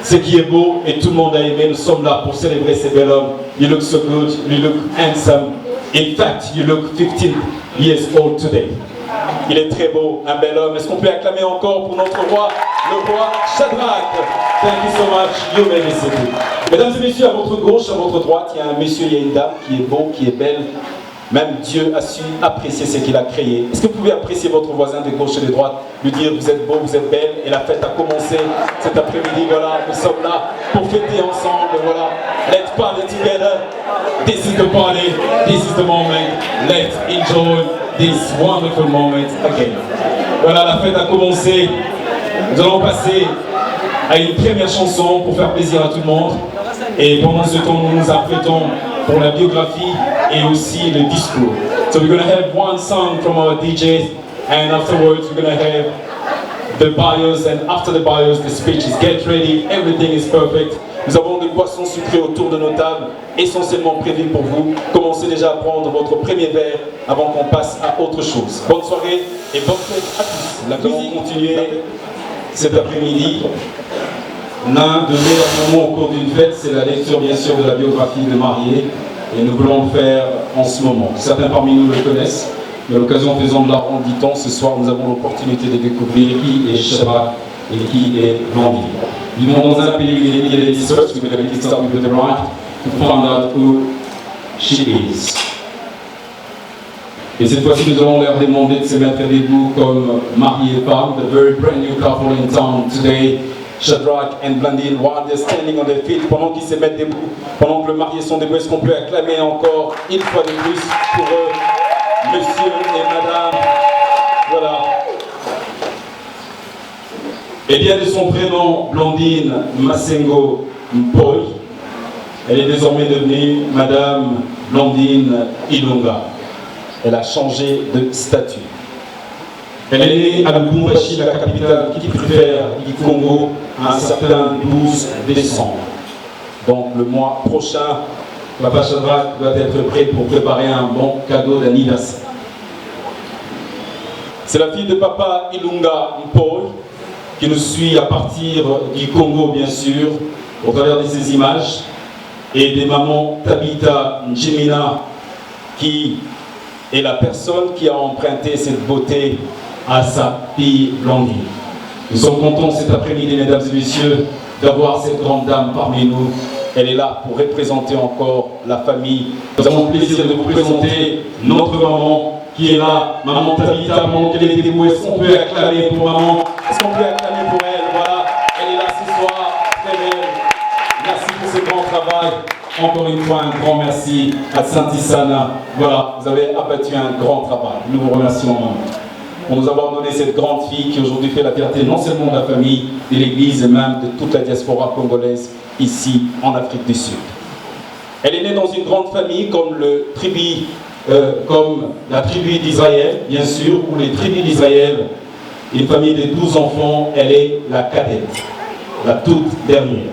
ce qui est beau et tout le monde a aimé. Nous sommes là pour célébrer ces bel hommes. You look so good, you look handsome. In fact, you look 15 years old today. Il est très beau, un bel homme. Est-ce qu'on peut acclamer encore pour notre roi, le roi Shadrach? Thank you so much, you may be seated. Mesdames et messieurs, à votre gauche, à votre droite, il y a un monsieur, il y a une dame qui est beau, qui est belle. Même Dieu a su apprécier ce qu'il a créé. Est-ce que vous pouvez apprécier votre voisin de gauche et de droite, lui dire vous êtes beau, vous êtes belle, et la fête a commencé cet après-midi, voilà, nous sommes là pour fêter ensemble, voilà. Let's party together. This is the party, this is the moment. Let's enjoy this wonderful moment again. Voilà, la fête a commencé. Nous allons passer à une première chanson pour faire plaisir à tout le monde. Et pendant ce temps, nous nous apprêtons pour la biographie et aussi le discours. So we're going to have one song from our DJs, and afterwards we're going to have the bios, and after the bios, the speeches. Get ready, everything is perfect. Nous avons des boissons sucrées autour de nos tables, essentiellement prévues pour vous. Commencez déjà à prendre votre premier verre avant qu'on passe à autre chose. Bonne soirée et bonne fête à tous. La musique continue cet après-midi. L'un des meilleurs moments au cours d'une fête, c'est la lecture bien sûr de la biographie de mariés, et nous voulons le faire en ce moment. Certains parmi nous le connaissent, mais à l'occasion faisant de l'art en 10 ans, ce soir nous avons l'opportunité de découvrir qui est Shadrach et qui est Blandine. Vivons dans un pays où il y a des research, we will start with the right to find out who she is. Et cette fois-ci, nous allons leur demander de se mettre debout comme mari et femme, the very brand new couple in town today. Shadrach and Blandine, while they're standing on their feet, pendant qu'ils se mettent debout, pendant que le marié sont debout, est-ce qu'on peut acclamer encore une fois de plus pour eux, monsieur et madame, voilà. Et bien de son prénom, Blandine Masengo Mpoy, elle est désormais devenue madame Blandine Ilunga. Elle a changé de statut. Elle est née à Lubumbashi, la capitale qui préfère du Congo, un certain 12 décembre. Donc le mois prochain, Papa Shadrach doit être prêt pour préparer un bon cadeau d'anniversaire. C'est la fille de Papa Ilunga Mpoy qui nous suit à partir du Congo, bien sûr, au travers de ces images, et des mamans Tabita Njimina, qui est la personne qui a emprunté cette beauté à sa fille Blandine. Nous sommes contents cet après-midi, mesdames et messieurs, d'avoir cette grande dame parmi nous. Elle est là pour représenter encore la famille. Nous avons le plaisir de vous présenter notre maman qui est là, maman Tabita, pendant qu'elle est debout. Est-ce qu'on peut acclamer pour maman? Est-ce qu'on peut acclamer pour elle? Voilà, elle est là ce soir, très belle. Merci pour ce grand travail. Encore une fois, un grand merci à Saint-Issana. Voilà, vous avez abattu un grand travail. Nous vous remercions, maman, pour nous avoir donné cette grande fille qui aujourd'hui fait la fierté non seulement de la famille, de l'Église et même de toute la diaspora congolaise ici en Afrique du Sud. Elle est née dans une grande famille comme la tribu d'Israël, bien sûr, ou les tribus d'Israël. Une famille de 12 enfants, elle est la cadette, la toute dernière.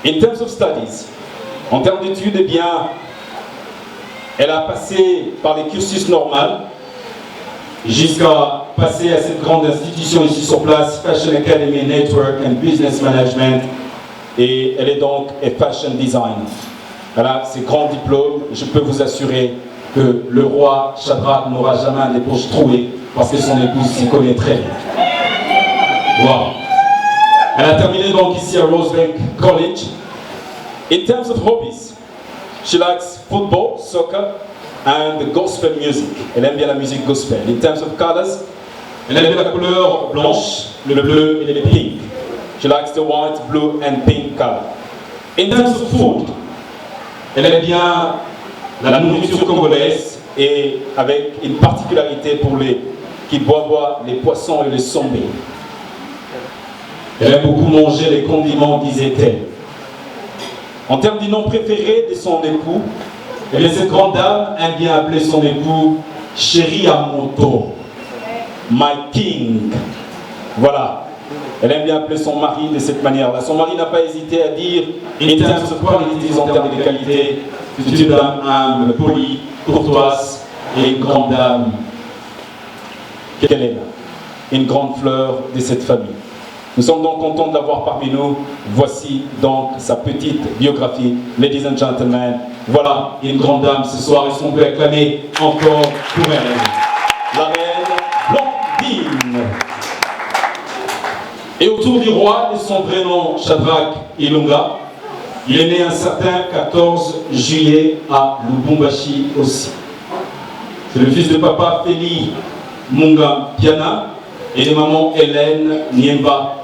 In terms of studies, en termes d'études, eh bien, elle a passé par les cursus normaux jusqu'à passer à cette grande institution ici sur place, Fashion Academy Network and Business Management, et elle est donc un fashion designer. Elle a ces grands diplômes. Je peux vous assurer que le roi Shadrach n'aura jamais les poches trouées parce que son épouse s'y connaît très bien. Wow. Elle a terminé donc ici à Rosebank College. In terms of hobbies, she likes football, soccer, and the gospel music. Elle aime bien la musique gospel. In terms of colors, elle aime bien la couleur blanche, le bleu et le pink. She likes the white, blue, and pink color. In terms of food, elle aime bien la nourriture congolaise et avec une particularité pour les qui boivent les poissons et les sombés. Elle aime beaucoup manger les condiments, disait-elle. En termes du nom préféré de son époux, eh bien, cette grande dame aime bien appeler son époux Chéri Amoto, My King. Voilà. Elle aime bien appeler son mari de cette manière-là. Son mari n'a pas hésité à dire, in terms of qualities, en termes de qualité, c'est une dame humble, polie, courtoise et une grande dame. qu'elle est là, une grande fleur de cette famille. Nous sommes donc contents de l'avoir parmi nous. Voici donc sa petite biographie. Ladies and gentlemen, voilà une grande dame ce soir. Est-ce qu'on peut acclamer encore pour elle? La reine Blandine. Et autour du roi, de son vrai nom, Shadrach Ilunga, il est né un certain 14 juillet à Lubumbashi aussi. C'est le fils de papa Feli Munga Piana et de maman Hélène Niemba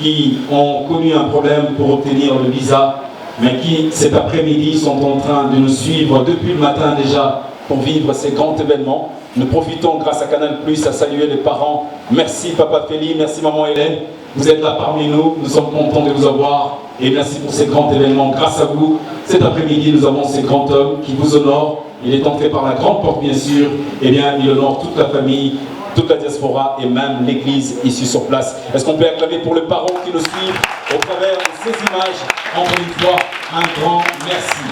qui ont connu un problème pour obtenir le visa, mais qui cet après-midi sont en train de nous suivre depuis le matin déjà pour vivre ces grands événements. Nous profitons grâce à Canal+, à saluer les parents. Merci papa Feli, merci maman Hélène. Vous êtes là parmi nous, nous sommes contents de vous avoir et merci pour ces grands événements. Grâce à vous, cet après-midi, nous avons ces grands hommes qui vous honorent. Il est entré par la grande porte, bien sûr. Eh bien, il honore toute la famille, toute la diaspora et même l'église ici sur place. Est-ce qu'on peut acclamer pour les parents qui nous suivent au travers de ces images? Encore une fois, un grand merci.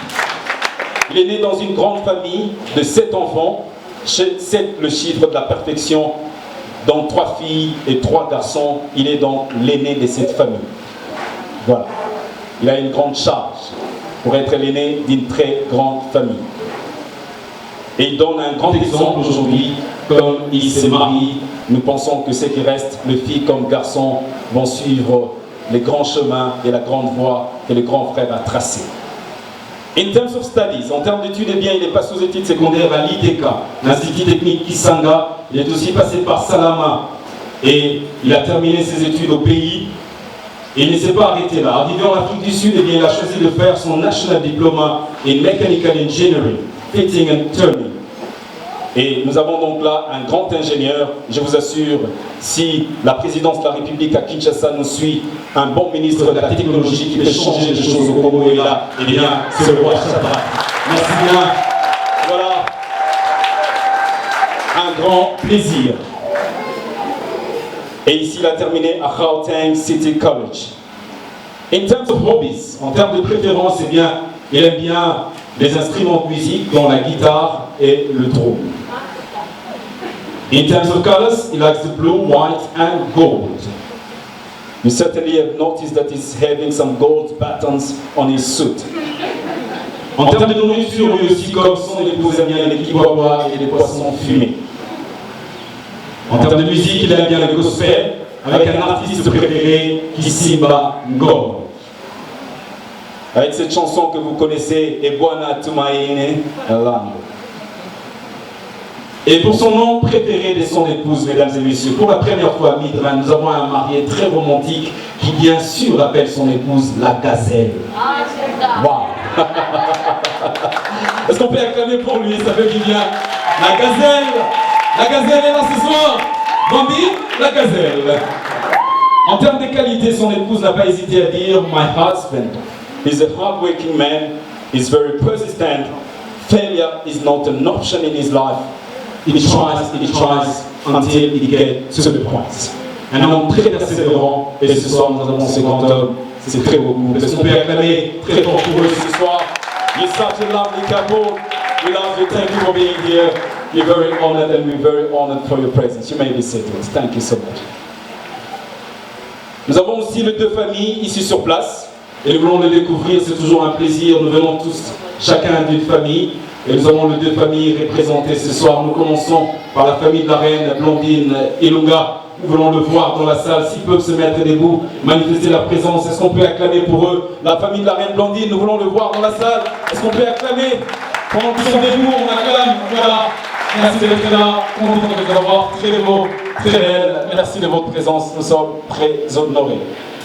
Il est né dans une grande famille de 7 enfants. 7, le chiffre de la perfection. Donc 3 filles et 3 garçons. Il est donc l'aîné de cette famille. Voilà. Il a une grande charge pour être l'aîné d'une très grande famille. Et il donne un grand exemple aujourd'hui, comme il s'est marié. Nous pensons que ce qui reste, les filles comme garçons, vont suivre les grands chemins et la grande voie que le grand frère a tracée. In terms of studies, en termes d'études, eh bien, il est passé aux études secondaires à l'ITK, l'Institut technique Kisanga. Il est aussi passé par Salama et il a terminé ses études au pays. Et il ne s'est pas arrêté là. Arrivé en Afrique du Sud, eh bien, il a choisi de faire son National Diploma in Mechanical Engineering, Fitting and Turning. Et nous avons donc là un grand ingénieur. Je vous assure, si la présidence de la République à Kinshasa nous suit, un bon ministre de la technologie qui peut changer les choses au Congo est là, eh bien, c'est le roi Shadrach. Merci bien. Voilà. Un grand plaisir. Et ici, il a terminé à Gauteng City College. In terms of hobbies, en termes de préférence, eh bien, il aime bien les instruments de musique, dont la guitare et le drone. In terms of colors, he likes the blue, white, and gold. You certainly have noticed that he's having some gold buttons on his suit. En termes de nourriture, lui aussi, comme son épouse, aime bien les kiwawa et les poissons fumés. En termes de musique, il aime bien le gospel, avec un artiste préféré, Kisimba Ngom. Avec cette chanson que vous connaissez, Ebwana Tumaine Land. Et pour son nom préféré de son épouse, mesdames et messieurs, pour la première fois à Midran, nous avons un marié très romantique qui bien sûr appelle son épouse la gazelle. Wow. Est-ce qu'on peut acclamer pour lui? Ça veut bien. La gazelle est là ce soir. Bambi, la gazelle. En termes de qualité, son épouse n'a pas hésité à dire « My husband is a hard-working man, he's very persistent, failure is not an option in his life. He tries until he gets to the point. » Un homme très persévérant, et ce soir nous avons ce grand homme, c'est très beau. Est-ce qu'on peut acclamer très fort pour eux ce soir? You're such a lovely couple. We love you. Thank you for being here. You're very honored and we're very honored for your presence. You may be seated. Thank you so much. Nous avons aussi les 2 familles ici sur place et nous voulons les découvrir. C'est toujours un plaisir. Nous venons tous chacun d'une famille et nous avons les 2 familles représentées ce soir. Nous commençons par la famille de la reine Blandine Ilunga. Nous voulons le voir dans la salle. S'ils peuvent se mettre debout, manifester leur présence. Est-ce qu'on peut acclamer pour eux? La famille de la reine Blandine, nous voulons le voir dans la salle. Est-ce qu'on peut acclamer? Pendant qu'ils sont debout, on acclame. Voilà. Merci d'être là. Content de vous avoir. Très beau, très belle. Merci de votre présence. Nous sommes très honorés.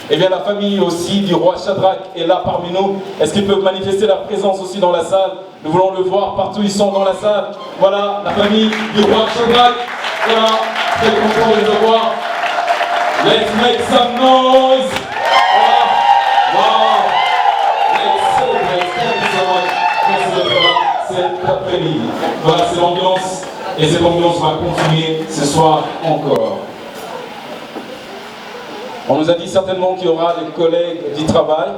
Et bien la famille aussi du roi Shadrach est là parmi nous. Est-ce qu'ils peuvent manifester leur présence aussi dans la salle? Nous voulons le voir partout. Ils sont dans la salle. Voilà la famille du roi Shadrach. Voilà. Très content de les avoir. Let's make some noise. Voilà. Wow. Let's celebrate. Thank you so much. Merci d'être là cet après-midi. Voilà, c'est l'ambiance. Et cette ambiance va continuer ce soir encore. On nous a dit certainement qu'il y aura des collègues du travail.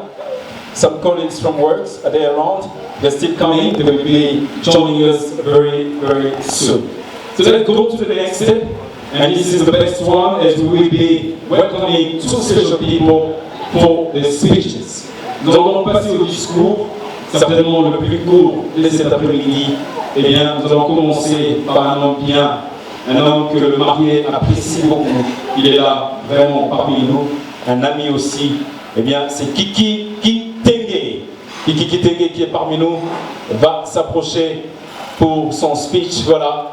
Some colleagues from work, are they around? They're still coming. They will be joining us very, very soon. So let's go to the next step. And this is the best one, as we will be welcoming two special people for the speeches. Nous allons passer au discours, certainement le plus court de cet après-midi. Eh bien, nous allons commencer par un homme bien, un homme que le marié apprécie beaucoup. Il est là, vraiment parmi nous, un ami aussi. Eh bien, c'est Kiki Kitenge. Kiki Kitenge qui est parmi nous va s'approcher pour son speech. Voilà.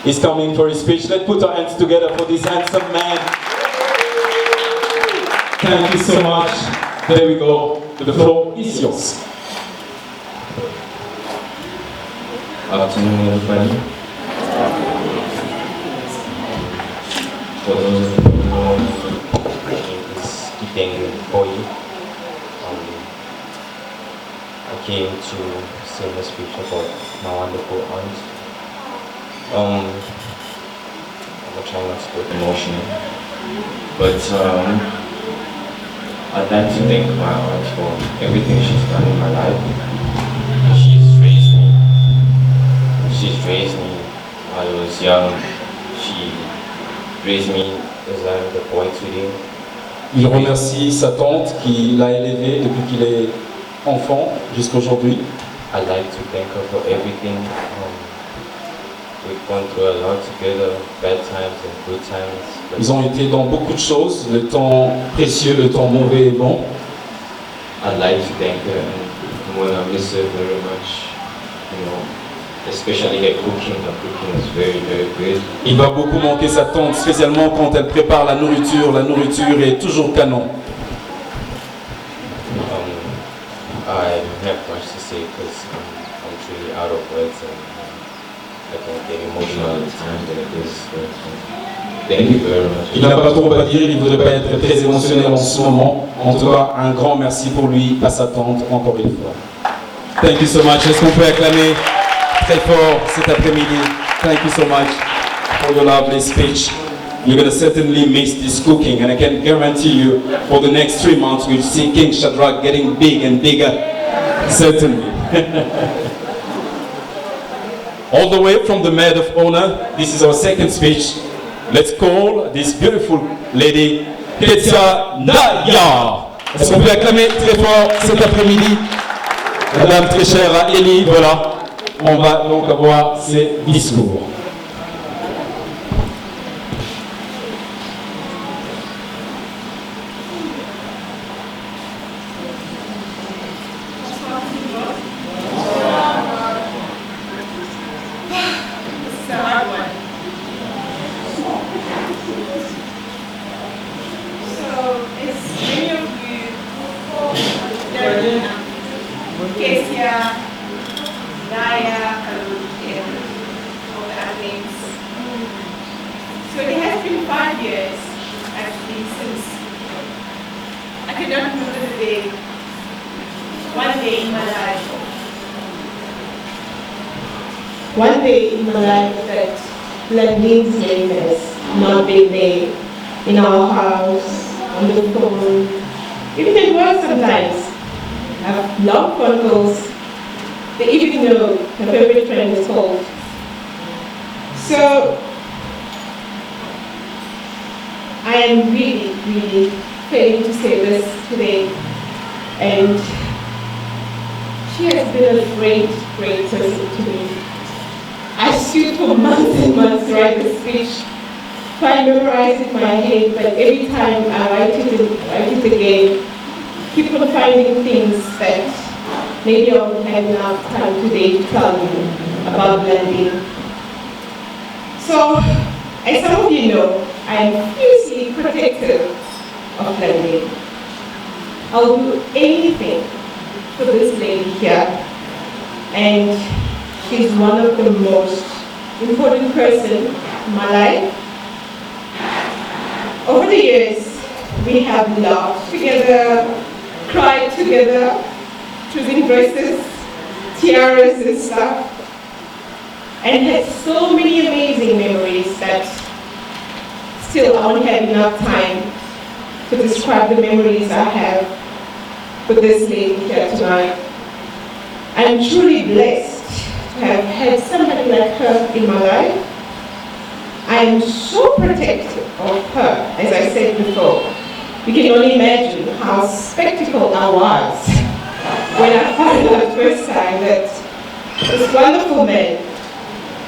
He's coming for his speech. Let's put our hands together for this handsome man. Thank you so much. There we go. The floor is yours. Afternoon, everybody. For those of you who know me, my name is Kitenge Boyi. I came to sing a speech about my wonderful aunt. I'm trying not to get emotional, but I'd like to thank my aunt for everything she's done in my life. She's raised me while I was young. She raised me as I'm the boy today. Il remercie sa tante qui l'a élevé depuis qu'il est enfant jusqu'à aujourd'hui. I'd like to thank her for everything. We've gone through a lot together, bad times and good times. Ils ont été dans beaucoup de choses, le temps précieux, le temps mauvais et bon. I'd like to thank her and when I miss her very much, you know, especially her cooking. Her cooking is very, very good. Il va beaucoup manquer sa tante, spécialement quand elle prépare la nourriture. La nourriture est toujours canon. I don't have much to say because I'm truly out of words and I can get emotional at times like this. Thank you very much. Il n'a pas trop à dire, il ne voudrait pas être très émotionnel en ce moment. En tout cas, un grand merci pour lui, à sa tante, encore une fois. Thank you so much. Est-ce qu'on peut acclamer très fort cet après-midi? Thank you so much for your lovely speech. You're going to certainly miss this cooking, and I can guarantee you for the next 3 months we'll see King Shadrach getting big and bigger. Certainly. All the way from the maid of honor, this is our second speech. Let's call this beautiful lady, Ketia Naya. Est-ce qu'on peut acclamer très fort cet après-midi? Madame très chère à Elie, voilà. On va donc avoir ses discours. So it has been 5 years, actually, since I cannot remember the day, one day in my life. One day in my life that Landine's name has not been there in our house, on the phone, even at work sometimes. I have long phone calls. They even know her favorite friend is called. So I am really, really failing to say this today. And she has been a great, great person to me. I stood for months and months to write the speech, try to memorize it in my head, but every time I write it again, keep on finding things that maybe I won't have enough time today to tell you about Landine. So, as some of you know, I am fiercely protective of Landine. I'll do anything for this lady here, and she's one of the most important person in my life. Over the years, we have laughed together, cried together, choosing dresses, tiaras and stuff, and had so many amazing memories that still I won't have enough time to describe the memories I have with this lady here tonight. I'm truly blessed to have had somebody like her in my life. I am so protective of her, as I said before. You can only imagine how spectacle I was when I found out the first time that this wonderful man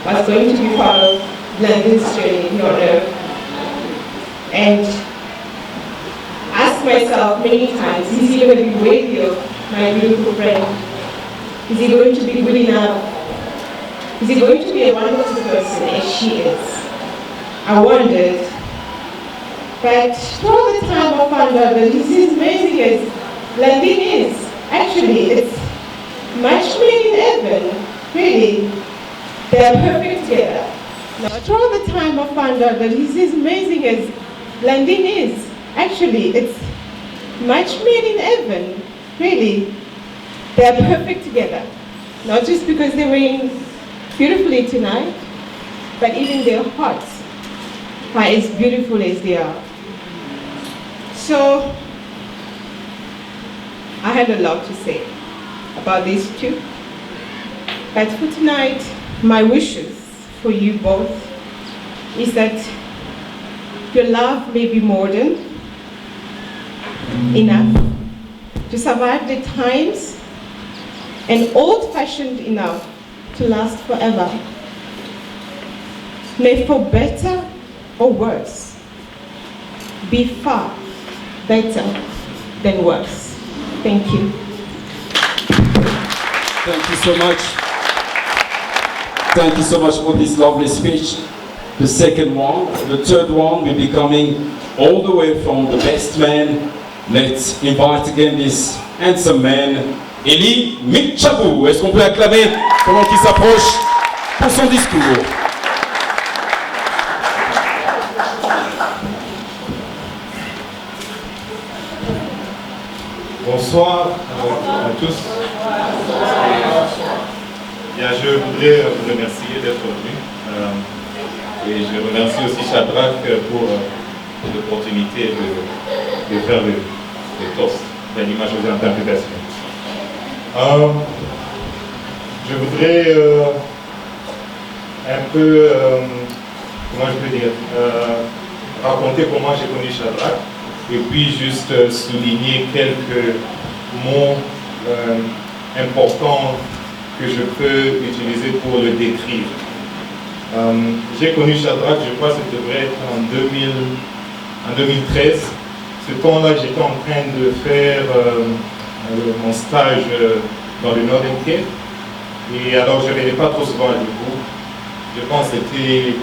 was going to be part of London's journey here on earth. And asked myself many times, is he going to be worthy of my beautiful friend? Is he going to be good enough? Is he going to be a wonderful person as she is? I wondered, but throughout the time I found out that he's as amazing as London is. Actually, it's much made in heaven, really. They're perfect together. Now, throughout the time I found out that he's as amazing as London is. Actually, it's much made in heaven, really. They're perfect together. Not just because they're wearing beautifully tonight, but even their hearts are as beautiful as they are. So, I had a lot to say about these two. But for tonight, my wishes for you both is that your love may be more than enough to survive the times and old-fashioned enough to last forever. May for better or worse be far better than worse. Thank you. Thank you so much. Thank you so much for this lovely speech. The second one, the third one will be coming all the way from the best man. Let's invite again this handsome man, Elie Mitchabou. Est-ce qu'on peut acclamer pendant qu'il s'approche pour son discours? Bonsoir à tous. Bien, je voudrais vous remercier d'être venu. Et je remercie aussi Shadrach pour l'opportunité de faire le toast, l'image aux interprétations. Je voudrais un peu, comment je peux dire, raconter comment j'ai connu Shadrach et puis juste souligner quelques mots importants que je peux utiliser pour le décrire. J'ai connu Shadrach, je crois que ça devrait être en 2013. Ce temps-là, j'étais en train de faire mon stage dans le Northern Cape. Et alors, je ne venais pas trop souvent à Djibouti. Je pense que c'était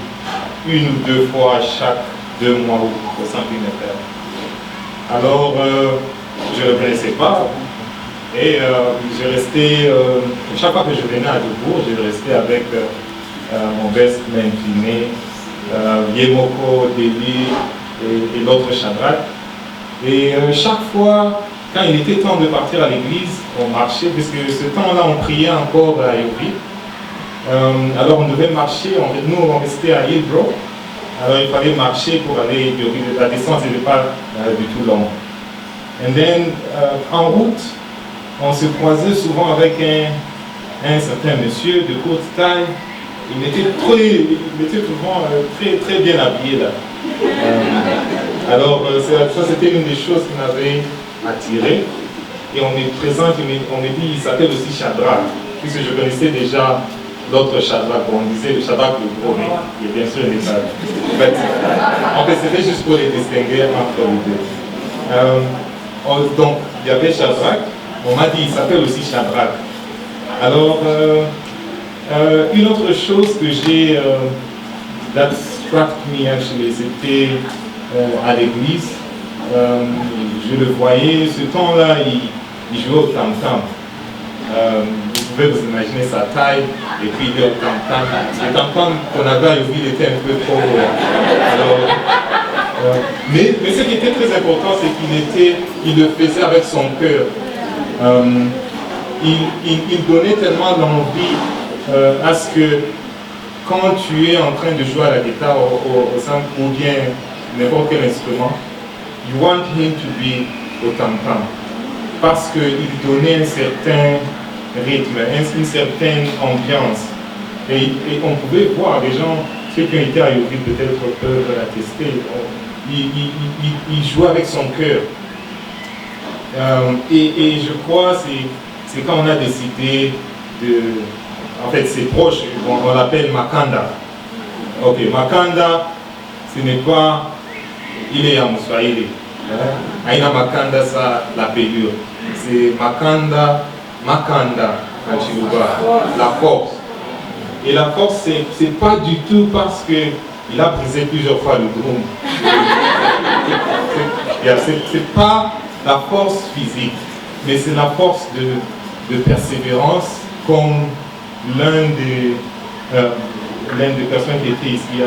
1 ou 2 fois chaque 2 mois au centimètre. Alors, je ne le connaissais pas. Et je restais, chaque fois que je venais à Djibouti, je restais avec mon best man Finé, Yemoko, Deli et l'autre Shadrach. Et chaque fois, quand il était temps de partir à l'église, on marchait, puisque ce temps-là, on priait encore à Yopi. Alors on devait marcher, nous on restait à Hillbrook. Alors il fallait marcher pour aller à Yopi. La distance n'était pas du tout longue. Et then, en route, on se croisait souvent avec un certain monsieur de courte taille. Il était souvent très bien habillé là. Alors ça c'était une des choses qui m'avait attiré. Et on me présente, on me dit, il s'appelle aussi Shadrach, puisque je connaissais déjà l'autre Shadrach. Bon, on disait le Shadrach le gros, mais il est bien sûr les salles. En fait, c'était juste pour les distinguer entre les deux. Donc, il y avait Shadrach. On m'a dit, il s'appelle aussi Shadrach. Alors, une autre chose que j'ai, that struck me actually, c'était à l'église. Je le voyais, ce temps-là, il jouait au tam-tam. Vous pouvez vous imaginer sa taille, et puis il est au tam-tam. Le tam-tam qu'on avait à Youville était un peu trop gros. Mais ce qui était très important, c'est qu'il le faisait avec son cœur. Il donnait tellement d'envie à ce que quand tu es en train de jouer à la guitare au simple ou bien n'importe quel instrument, you want him to be au tam-tam. Parce qu'il donnait un certain rythme, une certaine ambiance. Et on pouvait voir, les gens ceux qui ont été à Yoville peut-être peuvent l'attester. Il joue avec son cœur. Et je crois que c'est quand on a décidé de... En fait, c'est proche, on l'appelle Makanda. Ok, Makanda, ce n'est pas... Il est à Moussaïli. Aïna Makanda, ça, la payure. C'est Makanda, en Chiluba, la force. Et la force, c'est pas du tout parce qu'il a brisé plusieurs fois le drum. C'est pas la force physique, mais c'est la force de persévérance, comme l'un des personnes qui était ici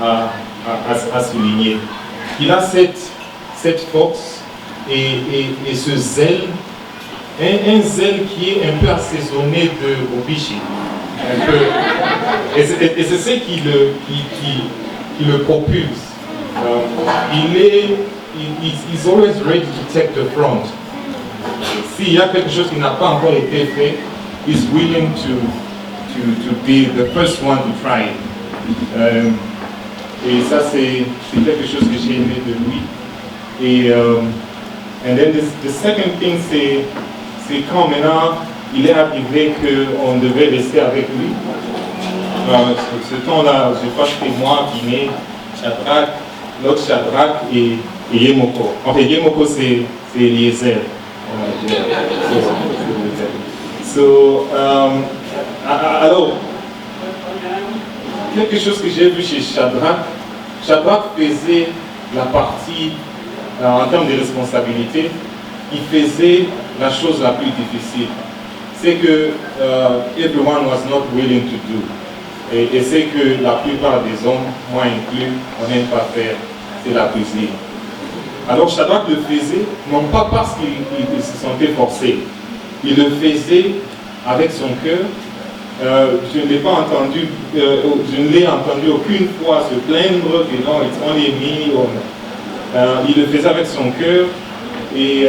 a souligné. Il a cette force et ce zèle, un zèle qui est un peu assaisonné de Obishi. Un peu. Et c'est ce qui le propulse. He's always ready to take the front. S'il y a quelque chose qui n'a pas encore été fait, he's willing to be the first one to try it. Et ça, c'est quelque chose que j'ai aimé de lui. Et and then the second thing, c'est quand maintenant il est arrivé qu'on devait rester avec lui. Ce temps-là, je crois que c'était moi, Guinée, Shadrach, l'autre Shadrach et Yemoko. En fait, Yemoko, c'est Eliezer. Alors, quelque chose que j'ai vu chez Shadrach faisait la partie, en termes de responsabilité, il faisait la chose la plus difficile. C'est que everyone was not willing to do. Et c'est que la plupart des hommes, moi inclus, on n'aime pas faire, c'est la cuisine. Alors Shadrach le faisait, non pas parce qu'il se sentait forcé, il le faisait avec son cœur. Je ne l'ai pas entendu, je ne l'ai entendu aucune fois se plaindre que non, it's only me. Il le faisait avec son cœur et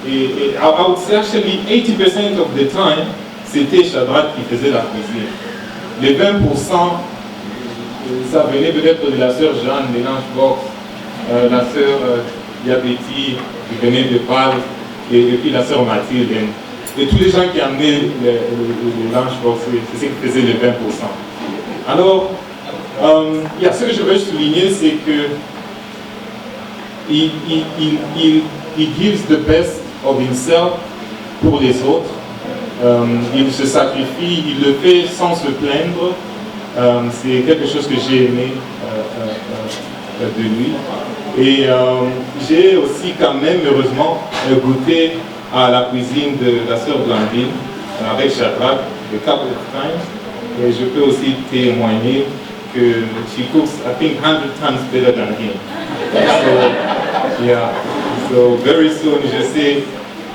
I would say actually 80% of the time, c'était Shadrach qui faisait la cuisine. Les 20%, ça venait peut-être de la sœur Jeanne de Lunchbox, la sœur Diabéti qui venait de Pâle, et puis la sœur Mathilde. Et tous les gens qui amenaient le Lunchbox, c'est ce qui faisait les 20%. Alors, ce que je veux souligner, c'est que il gives the best of himself pour les autres. Il se sacrifie, il le fait sans se plaindre. C'est quelque chose que j'ai aimé de lui. Et j'ai aussi quand même, heureusement, goûté à la cuisine de la sœur Blandine avec Shadrach a couple of times. Et je peux aussi témoigner que she cooks, I think, 100 times better than him. So very soon, je sais,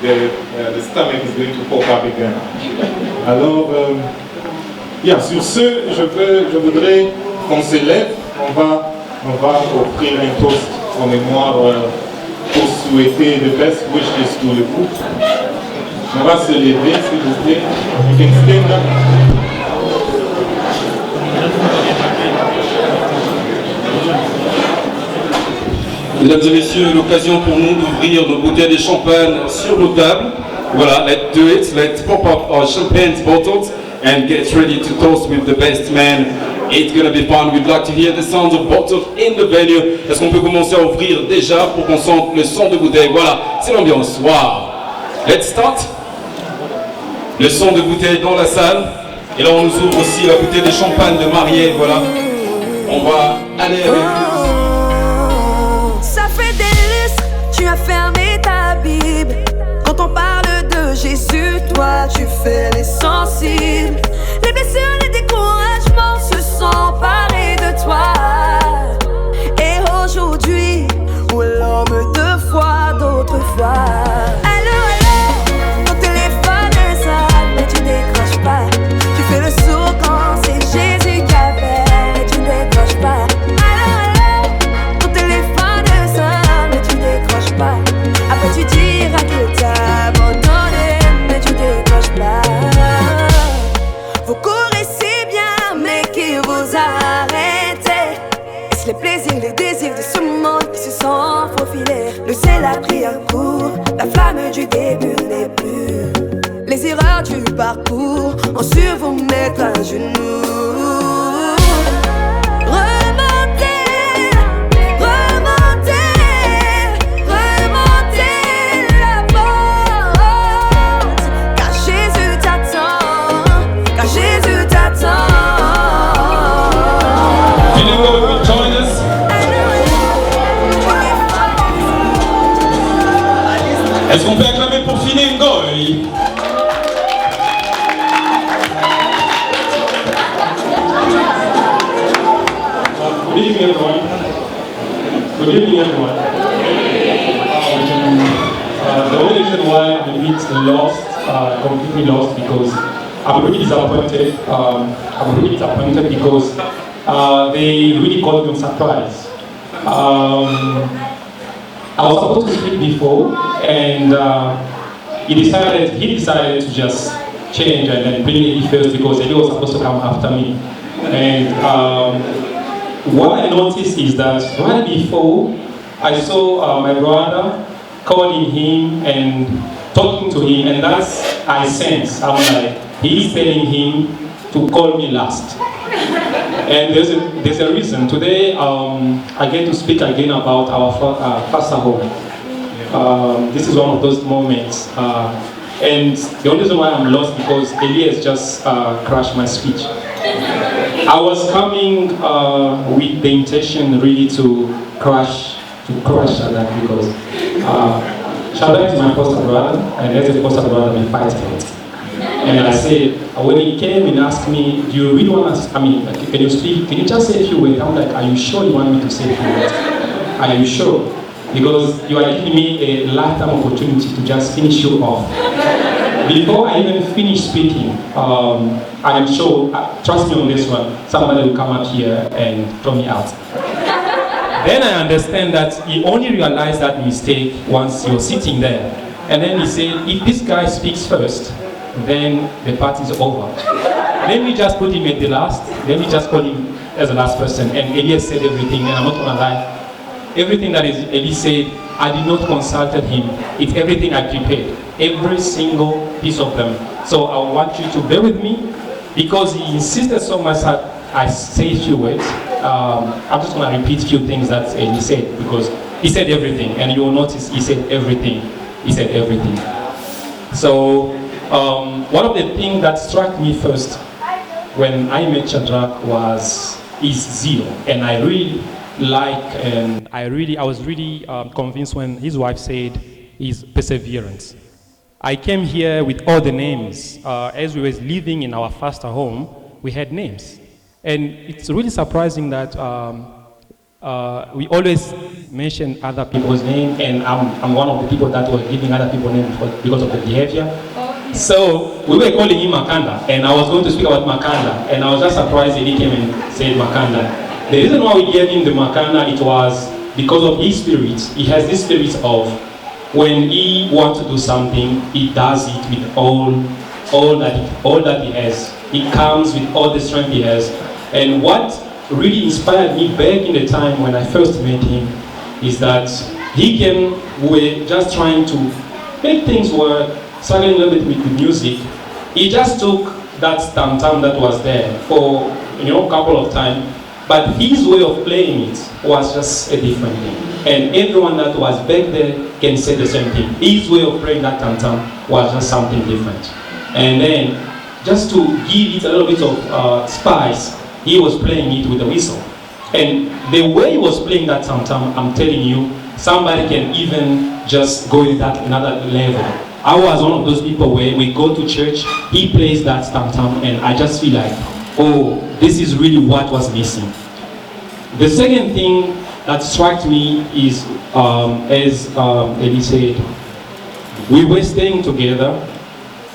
the stomach is going to pop up again. Alors, sur ce, je voudrais qu'on se lève. On va offrir un toast en mémoire pour souhaiter the best wishes to le couple. On va se lever, s'il vous plaît. You can stand up. Mesdames et messieurs, l'occasion pour nous d'ouvrir nos bouteilles de champagne sur nos tables. Voilà, let's do it. Let's pop up our champagne bottles and get ready to toast with the best man. It's gonna be fun. We'd like to hear the sounds of bottles in the venue. Est-ce qu'on peut commencer à ouvrir déjà pour qu'on sente le son de bouteille? Voilà, c'est l'ambiance. Wow. Let's start. Le son de bouteille dans la salle. Et là, on nous ouvre aussi la bouteille de champagne de mariée. Voilà. On va aller avec. Ça fait des lustres, tu as fermé ta Bible. Quand on parle de Jésus, toi tu fais les sensibles. Les blessures, les découragements se sont emparés de toi. Et aujourd'hui, où l'homme de foi d'autrefois. Allô, ton téléphone sonne, mais tu décroches pas. Tu fais le sourd quand c'est Jésus qui appelle, mais tu décroches pas. Après tu diras que t'as abandonné, mais tu décroches pas. Vous courez Le ciel a pris un coup, la flamme du début n'est plus. Les erreurs du parcours ont su vous mettre à genoux. Est-ce qu'on peut acclamer pour Finet Ngoy? Good evening, everyone. Good evening, everyone. The only reason why I'm a bit lost, completely lost, because I'm really disappointed. Because they really caught me on surprise. I was supposed to speak before, and he decided to just change and then bring me first because he was supposed to come after me. And what I noticed is that right before, I saw my brother calling him and talking to him, and that's I sense. I'm like, he's telling him to call me last. And there's a reason. Today, I get to speak again about our pastor home. This is one of those moments. And the only reason why I'm lost because Elias just crashed my speech. I was coming with the intention really to crash Shadrach because Shadrach is my foster brother, and as a foster brother, we fight it. And I said, when he came and asked me, do you really want to, can you speak? Can you just say a few words? I'm like, are you sure you want me to say a few words? Are you sure? Because you are giving me a lifetime opportunity to just finish you off. Before I even finish speaking, I'm sure, trust me on this one, somebody will come up here and throw me out. Then I understand that he only realized that mistake once you're sitting there. And then he said, if this guy speaks first, then the party is over. Let me just put him at the last. Let me just call him as the last person. And Elias said everything, and I'm not gonna lie. Everything that Elias said, I did not consult him. It's everything I prepared. Every single piece of them. So I want you to bear with me because he insisted so much that I say a few words. I'm just gonna repeat a few things that he said because he said everything, and you will notice he said everything. He said everything. So one of the things that struck me first when I met Shadrach was his zeal, and I really I was really convinced when his wife said his perseverance. I came here with all the names. As we were living in our foster home, we had names. And it's really surprising that we always mention other people's names, and I'm one of the people that were giving other people names because of the behavior. So we were calling him Makanda, and I was going to speak about Makanda, and I was just surprised that he came and said Makanda. The reason why we gave him the Makanda, it was because of his spirit. He has this spirit of when he wants to do something, he does it with all that he has. He comes with all the strength he has. And what really inspired me back in the time when I first met him is that he came, we were just trying to make things work, struggling a little bit with the music. He just took that tam-tam that was there for a couple of times, but his way of playing it was just a different thing. And everyone that was back there can say the same thing. His way of playing that tam-tam was just something different. And then, just to give it a little bit of spice, he was playing it with a whistle. And the way he was playing that tam-tam, I'm telling you, somebody can even just go to that another level. I was one of those people where we go to church, he plays that tam-tam, and I just feel like, oh, this is really what was missing. The second thing that struck me is, as Eddie said, we were staying together.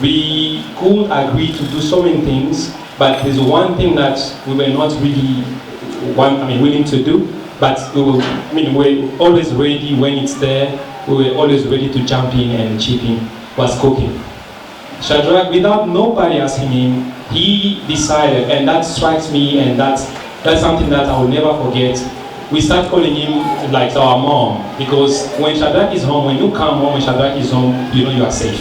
We could agree to do so many things, but there's one thing that we were not really willing to do, but we were always ready when it's there. We were always ready to jump in and chip in, was cooking. Shadrach, without nobody asking him, he decided, and that strikes me, and that's something that I will never forget. we start calling him like our mom, because when Shadrach is home, when you come home, when Shadrach is home, you know you are safe.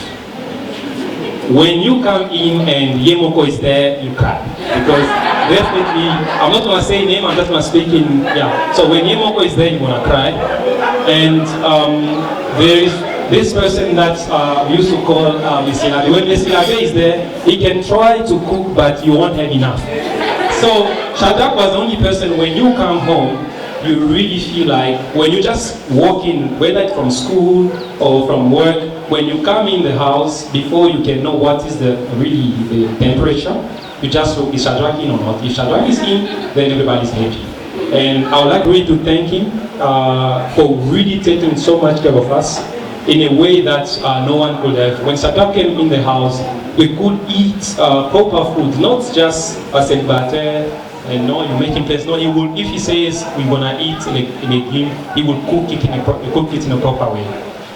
When you come in and Yemoko is there, you cry. Because definitely, I'm not going to say name, I'm just going to speak in, yeah. So when Yemoko is there, you're going to cry. And there is this person that we used to call Mesilabe. When Mesilabe is there, he can try to cook, but you won't have enough. So Shadrach was the only person, when you come home, you really feel like, when you just walk in, whether it's from school or from work, when you come in the house, before you can know what is the temperature, you just look, is Shadrach in or not? If Shadrach is in, then everybody's happy. And I would like really to thank him for really taking so much care of us in a way that no one could have. When Shadrach came in the house, we could eat proper food, not just a célibataire, and no, you make him place. No, he will. If he says we're gonna eat in a game, he will cook it in a proper way.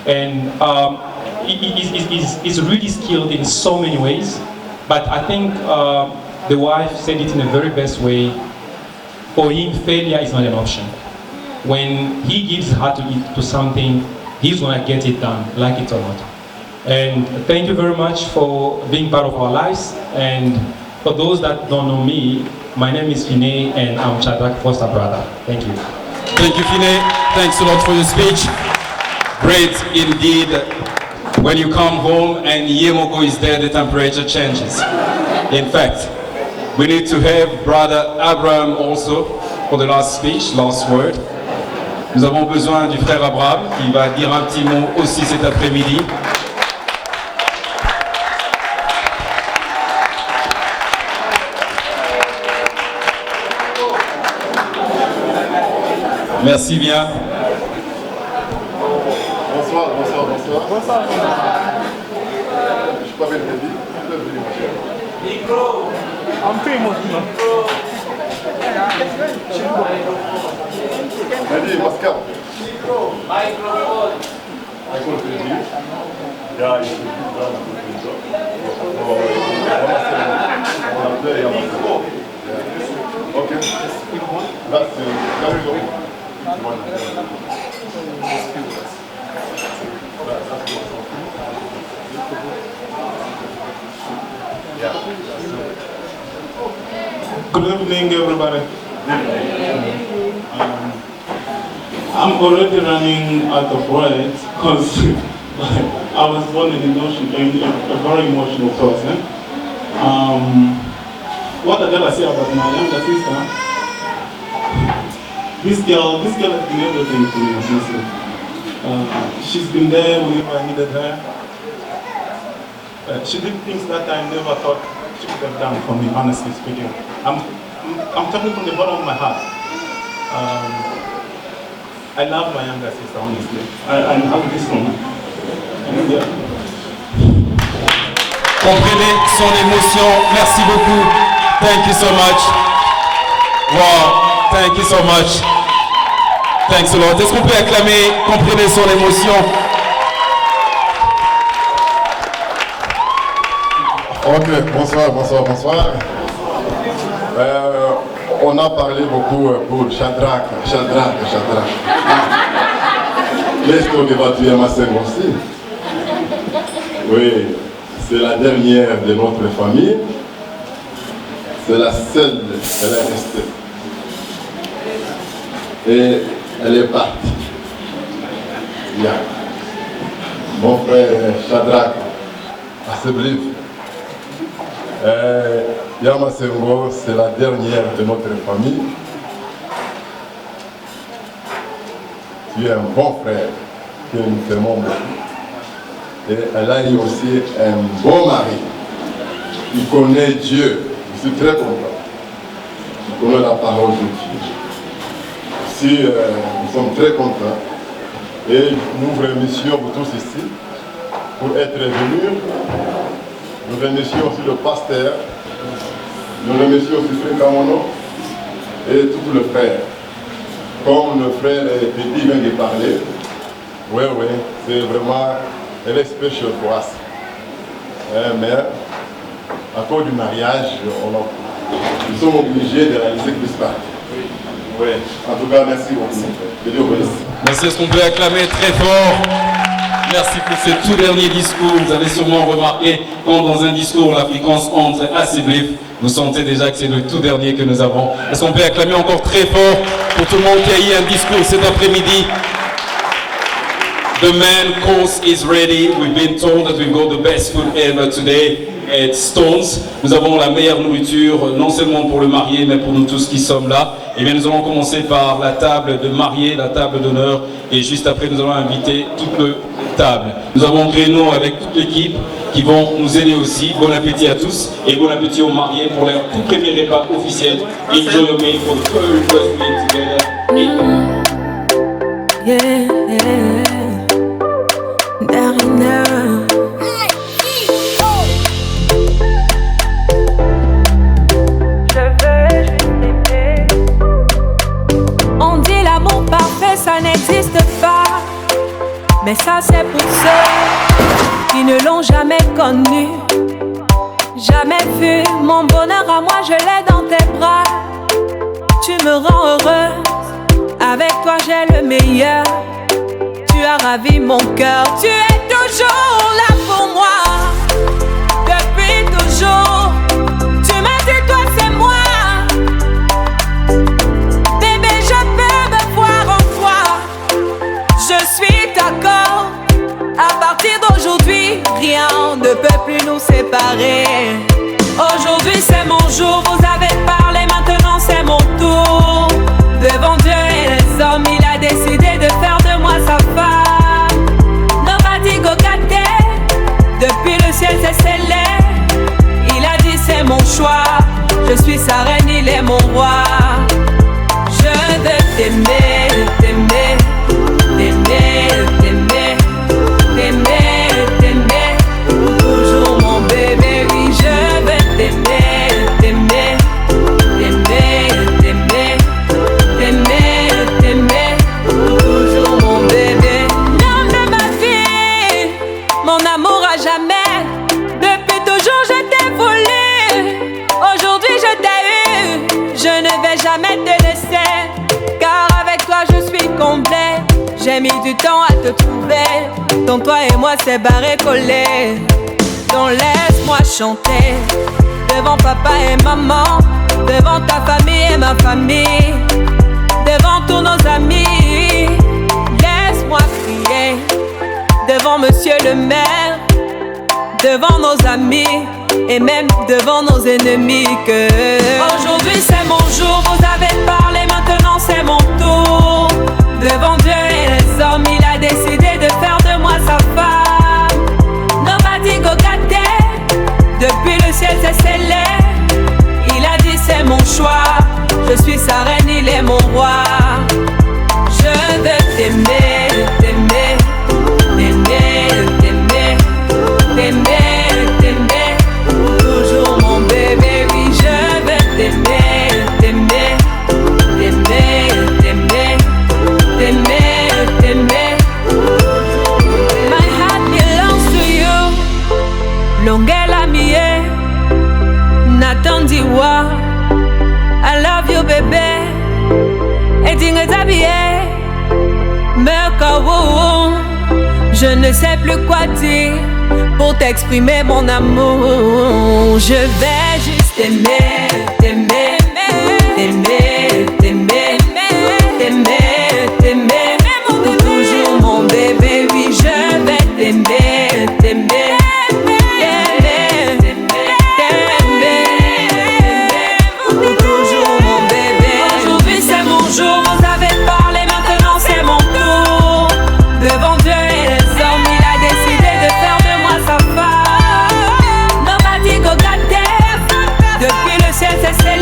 And he's really skilled in so many ways. But I think the wife said it in a very best way. For him, failure is not an option. When he gives her to something, he's gonna get it done, like it or not. And thank you very much for being part of our lives. And for those that don't know me, my name is Finney, and I'm Shadrach's foster brother. Thank you. Thank you, Finney. Thanks a lot for your speech. Great indeed. When you come home and Yemoko is there, the temperature changes. In fact, we need to have Brother Abraham also for the last speech, last word. Nous avons besoin du frère Abraham qui va dire un petit mot aussi cet après-midi. Merci bien. Bonsoir. Je suis pas bien dit. Micro. Un peu émotionnel. Vas-y, Pascal. Microphone. Ok. Là, c'est Good evening, everybody. I'm already running out of words because I was born in a very emotional person. What I gotta say about my younger sister, this girl has been everything to me, honestly. She's been there whenever I needed her. She did things that I never thought she could have done for me, honestly speaking. I'm talking from the bottom of my heart. I love my younger sister, honestly. I have this one. Comprenez son émotion. Merci beaucoup. Thank you so much. Wow. Thank you so much. Thanks a lot. Est-ce qu'on peut acclamer, comprenez son émotion? Ok, bonsoir. On a parlé beaucoup pour Shadrach. Laisse qu'on évalue ma sœur aussi. Oui, c'est la dernière de notre famille. C'est la seule, elle est restée. Et elle est partie. Bien. Mon frère Shadrach, à ce livre. Yama Sengo, c'est la dernière de notre famille. Tu es un bon frère que nous t'aimons beaucoup. Et elle a eu aussi un bon mari. Il connaît Dieu. Je suis très content. Il connaît la parole de Dieu. Aussi, nous sommes très contents. Et nous vous remercions vous tous ici pour être venus. Nous remercions aussi le pasteur. Nous remercions aussi Frère Kamono et tous les frères. Comme le frère Petit vient de parler, oui, c'est vraiment un special for us. Mais à cause du mariage, nous sommes obligés de réaliser plus tard. Oui, en tout cas, merci beaucoup. Que Dieu bénisse. Merci, est-ce qu'on peut acclamer très fort? Merci pour ce tout dernier discours. Vous avez sûrement remarqué quand dans un discours la fréquence entre assez bref, vous sentez déjà que c'est le tout dernier que nous avons. Est-ce qu'on peut acclamer encore très fort pour tout le monde qui a eu un discours cet après-midi? The main course is ready. We've been told that we've got the best food ever today at Stones. Nous avons la meilleure nourriture, non seulement pour le marié, mais pour nous tous qui sommes là. Et bien, nous allons commencer par la table de mariée, la table d'honneur. Et juste après, nous allons inviter toute la table. Nous avons Gréno avec toute l'équipe qui vont nous aider aussi. Bon appétit à tous et bon appétit aux mariés pour leur tout premier repas officiel. Enjoy your meal for the very first meal together. On dit l'amour parfait, ça n'existe pas. Mais ça c'est pour ceux qui ne l'ont jamais connu. Jamais vu mon bonheur à moi, je l'ai dans tes bras. Tu me rends heureuse, avec toi j'ai le meilleur. Tu as ravi mon cœur, tu es toujours là pour moi. Depuis toujours, tu m'as dit toi c'est moi. Bébé, je peux me voir en toi. Je suis d'accord. À partir d'aujourd'hui, rien ne peut plus nous séparer. Aujourd'hui c'est mon jour, vous avez parlé, maintenant c'est mon tour. Devant Dieu et les hommes, il a décidé de faire de moi sa femme. Nobody go get there. Depuis le ciel c'est scellé. Il a dit c'est mon choix. Je suis sa reine, il est mon roi. Je veux t'aimer, t'aimer, t'aimer, t'aimer, t'aimer, t'aimer. Toujours mon bébé, oui, je veux t'aimer, t'aimer, t'aimer, t'aimer, t'aimer, t'aimer. Toujours mon bébé. L'homme de ma vie, mon amour à jamais. Depuis toujours je t'ai voulu. Aujourd'hui je t'ai eu. Je ne vais jamais te laisser, car avec toi je suis complet. J'ai mis du temps à te trouver. Dans toi et moi c'est barré collé. Donc laisse-moi chanter devant papa et maman, devant ta famille et ma famille, devant tous nos amis. Laisse-moi crier devant monsieur le maire, devant nos amis et même devant nos ennemis que aujourd'hui c'est mon jour, vous avez parlé, maintenant c'est mon tour. Devant Dieu et les hommes, il a décidé de faire de moi sa femme. Nobody go get there. Depuis le ciel c'est scellé. Il a dit c'est mon choix. Je suis sa reine, il est mon roi. Je veux t'aimer, t'aimer, t'aimer, t'aimer, t'aimer, t'aimer. Toujours mon bébé, oui, je veux t'aimer, t'aimer, t'aimer, t'aimer, t'aimer, t'aimer. My heart belongs to you. Longela mie, Nathan Diwa. I love you, bébé. Et dingue t'habiller, me kawo. Je ne sais plus quoi dire pour t'exprimer mon amour. Je vais juste t'aimer, t'aimer, t'aimer, t'aimer, t'aimer, t'aimer. T'es toujours mon bébé, oui, je vais t'aimer, t'aimer, t'aimer, t'aimer. T'es toujours mon bébé. Aujourd'hui c'est mon jour, vous avez parlé, maintenant c'est mon tour. Devant Dieu et les hommes, il a décidé de faire de moi sa femme. Nobody go get there. Depuis le ciel c'est scellé.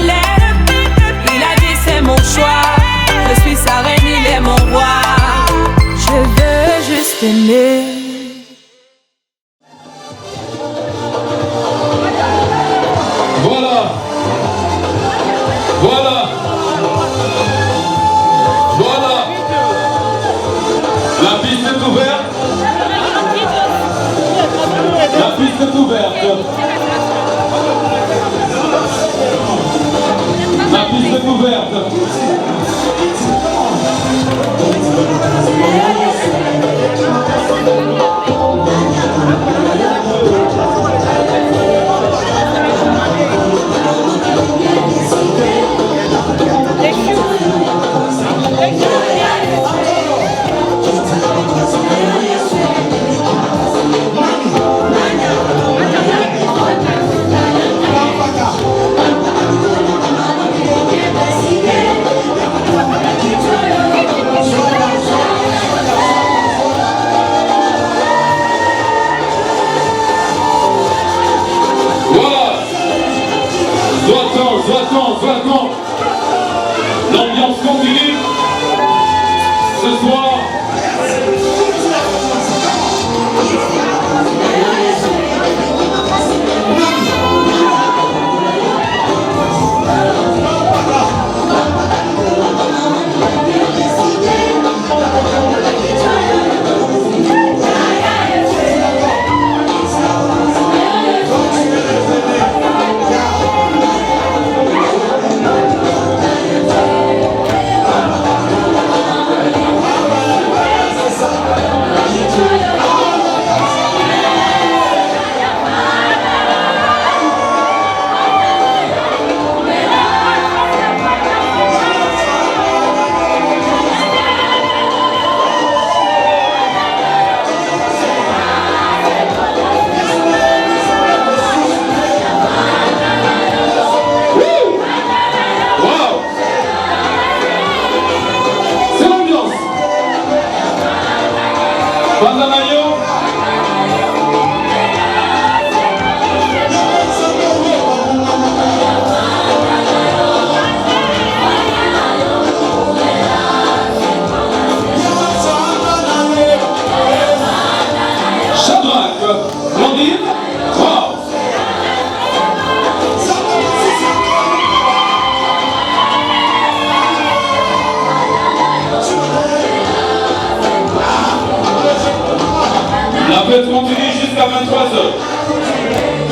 La fête continue jusqu'à 23h.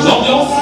L'ambiance.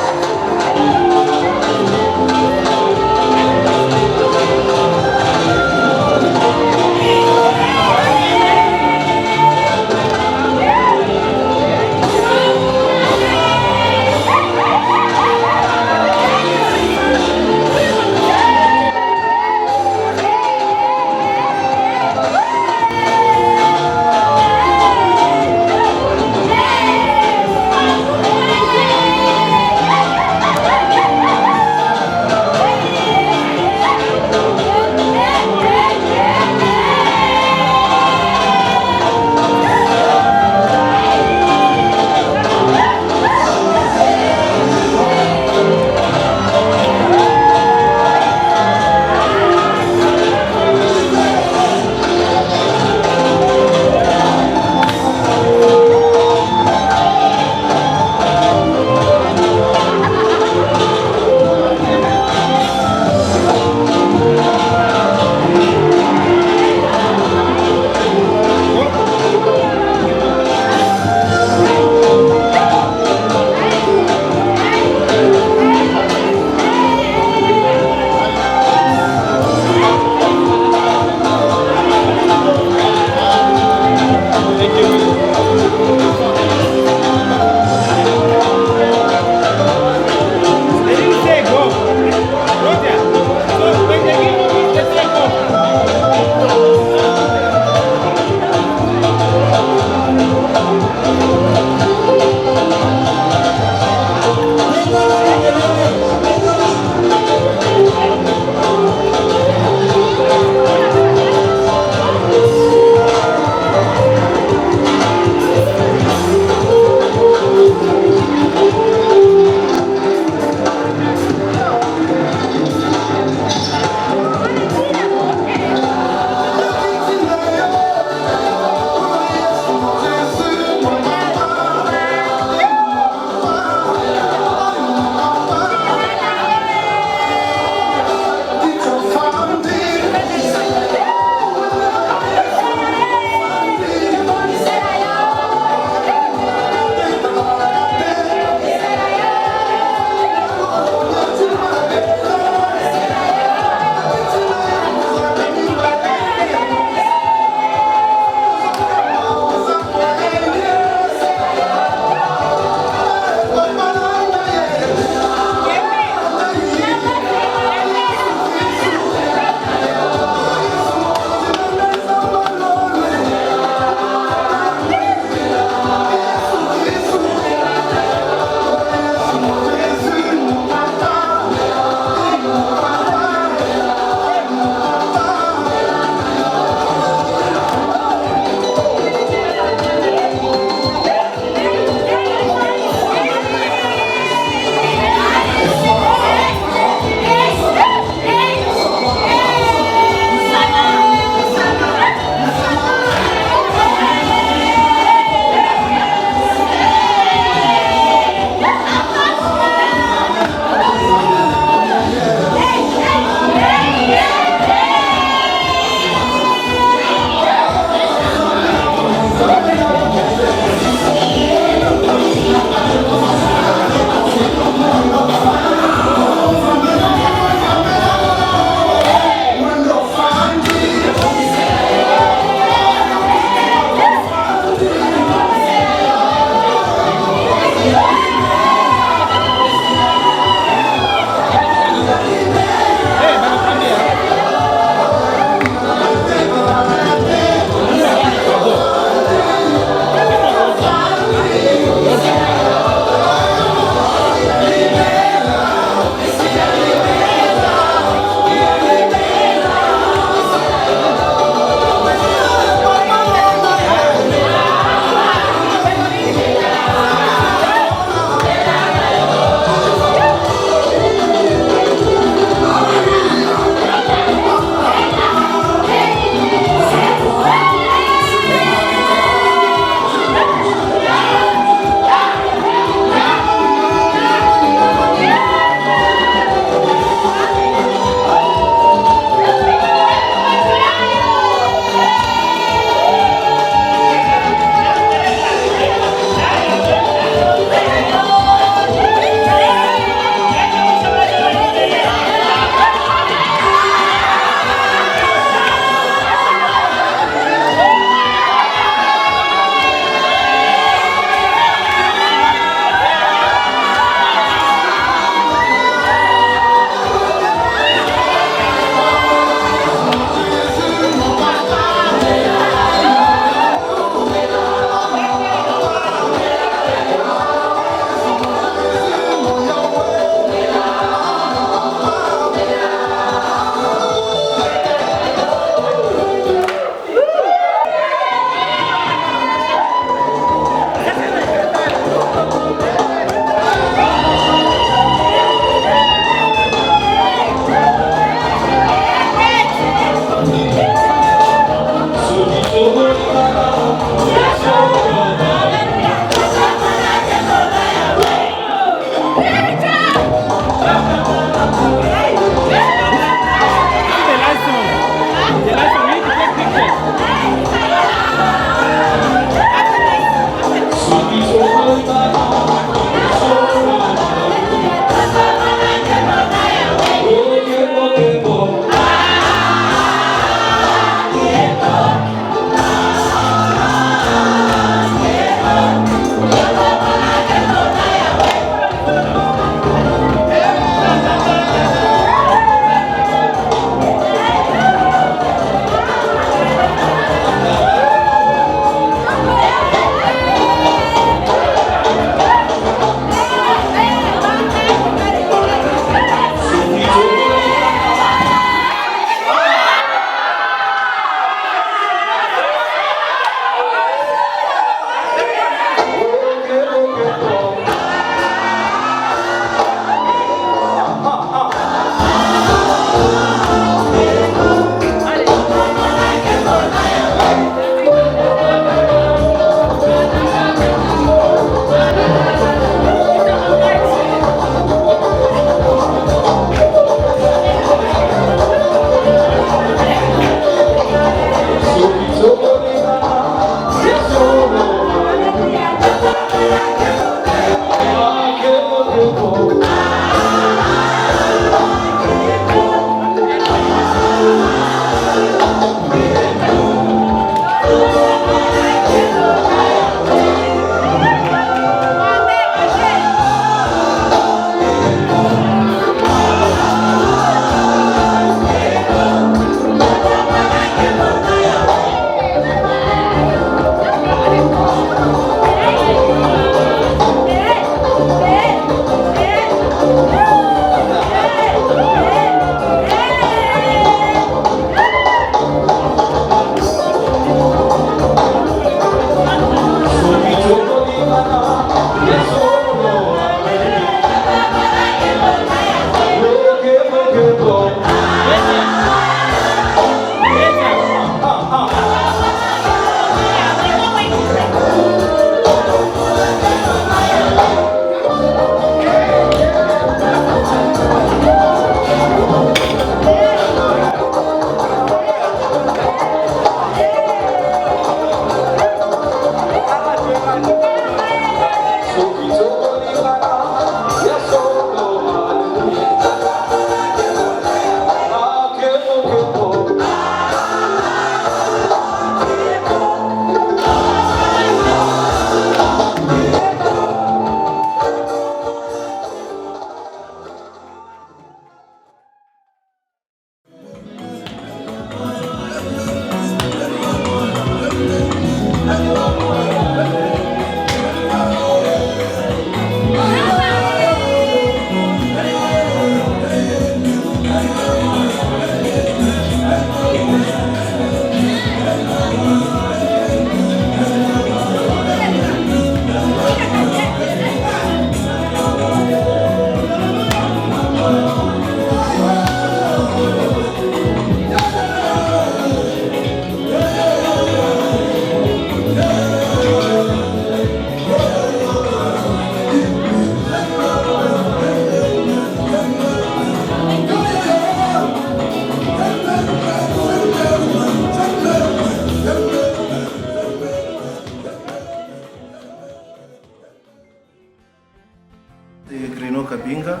Kabinga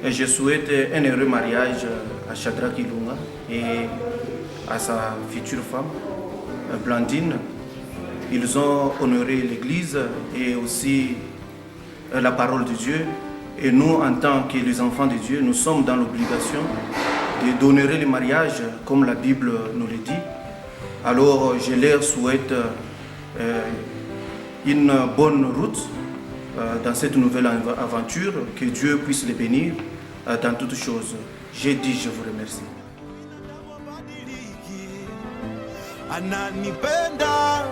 et je souhaite un heureux mariage à Shadrach Ilunga et à sa future femme, Blandine. Ils ont honoré l'Église et aussi la parole de Dieu. Et nous, en tant que les enfants de Dieu, nous sommes dans l'obligation d'honorer le mariage comme la Bible nous le dit. Alors, je leur souhaite une bonne route dans cette nouvelle aventure, que Dieu puisse les bénir dans toutes choses. J'ai dit, je vous remercie. Ananipenda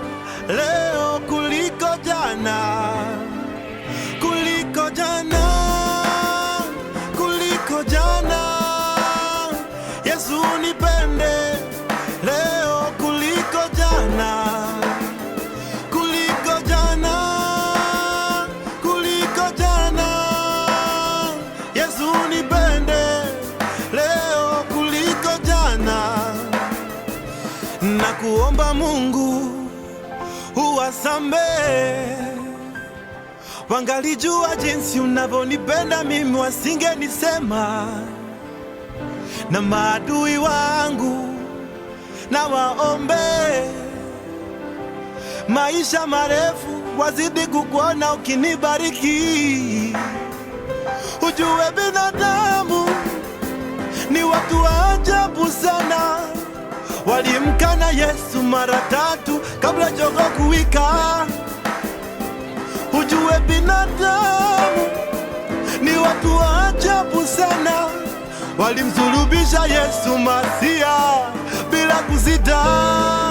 leo kuliko jana, kuliko jana, kuliko jana. Yesu nipende leo kuliko jana, kuliko jana, kuliko jana. Yesu nipende leo kuliko jana. Na kuomba Mungu uwasamehe, wangalijua jinsi unavyonipenda mimi wasingenisema. Na maadui wangu na waombe maisha marefu, wazidi kukuona ukinibariki. Ujue binadamu ni watu wa ajabu sana, walimkana Yesu mara 3 kabla jogoo kuwika. Ujue binadamu ni watu wa ajabu sana, walimsulubisha Yesu Masia bila kusita.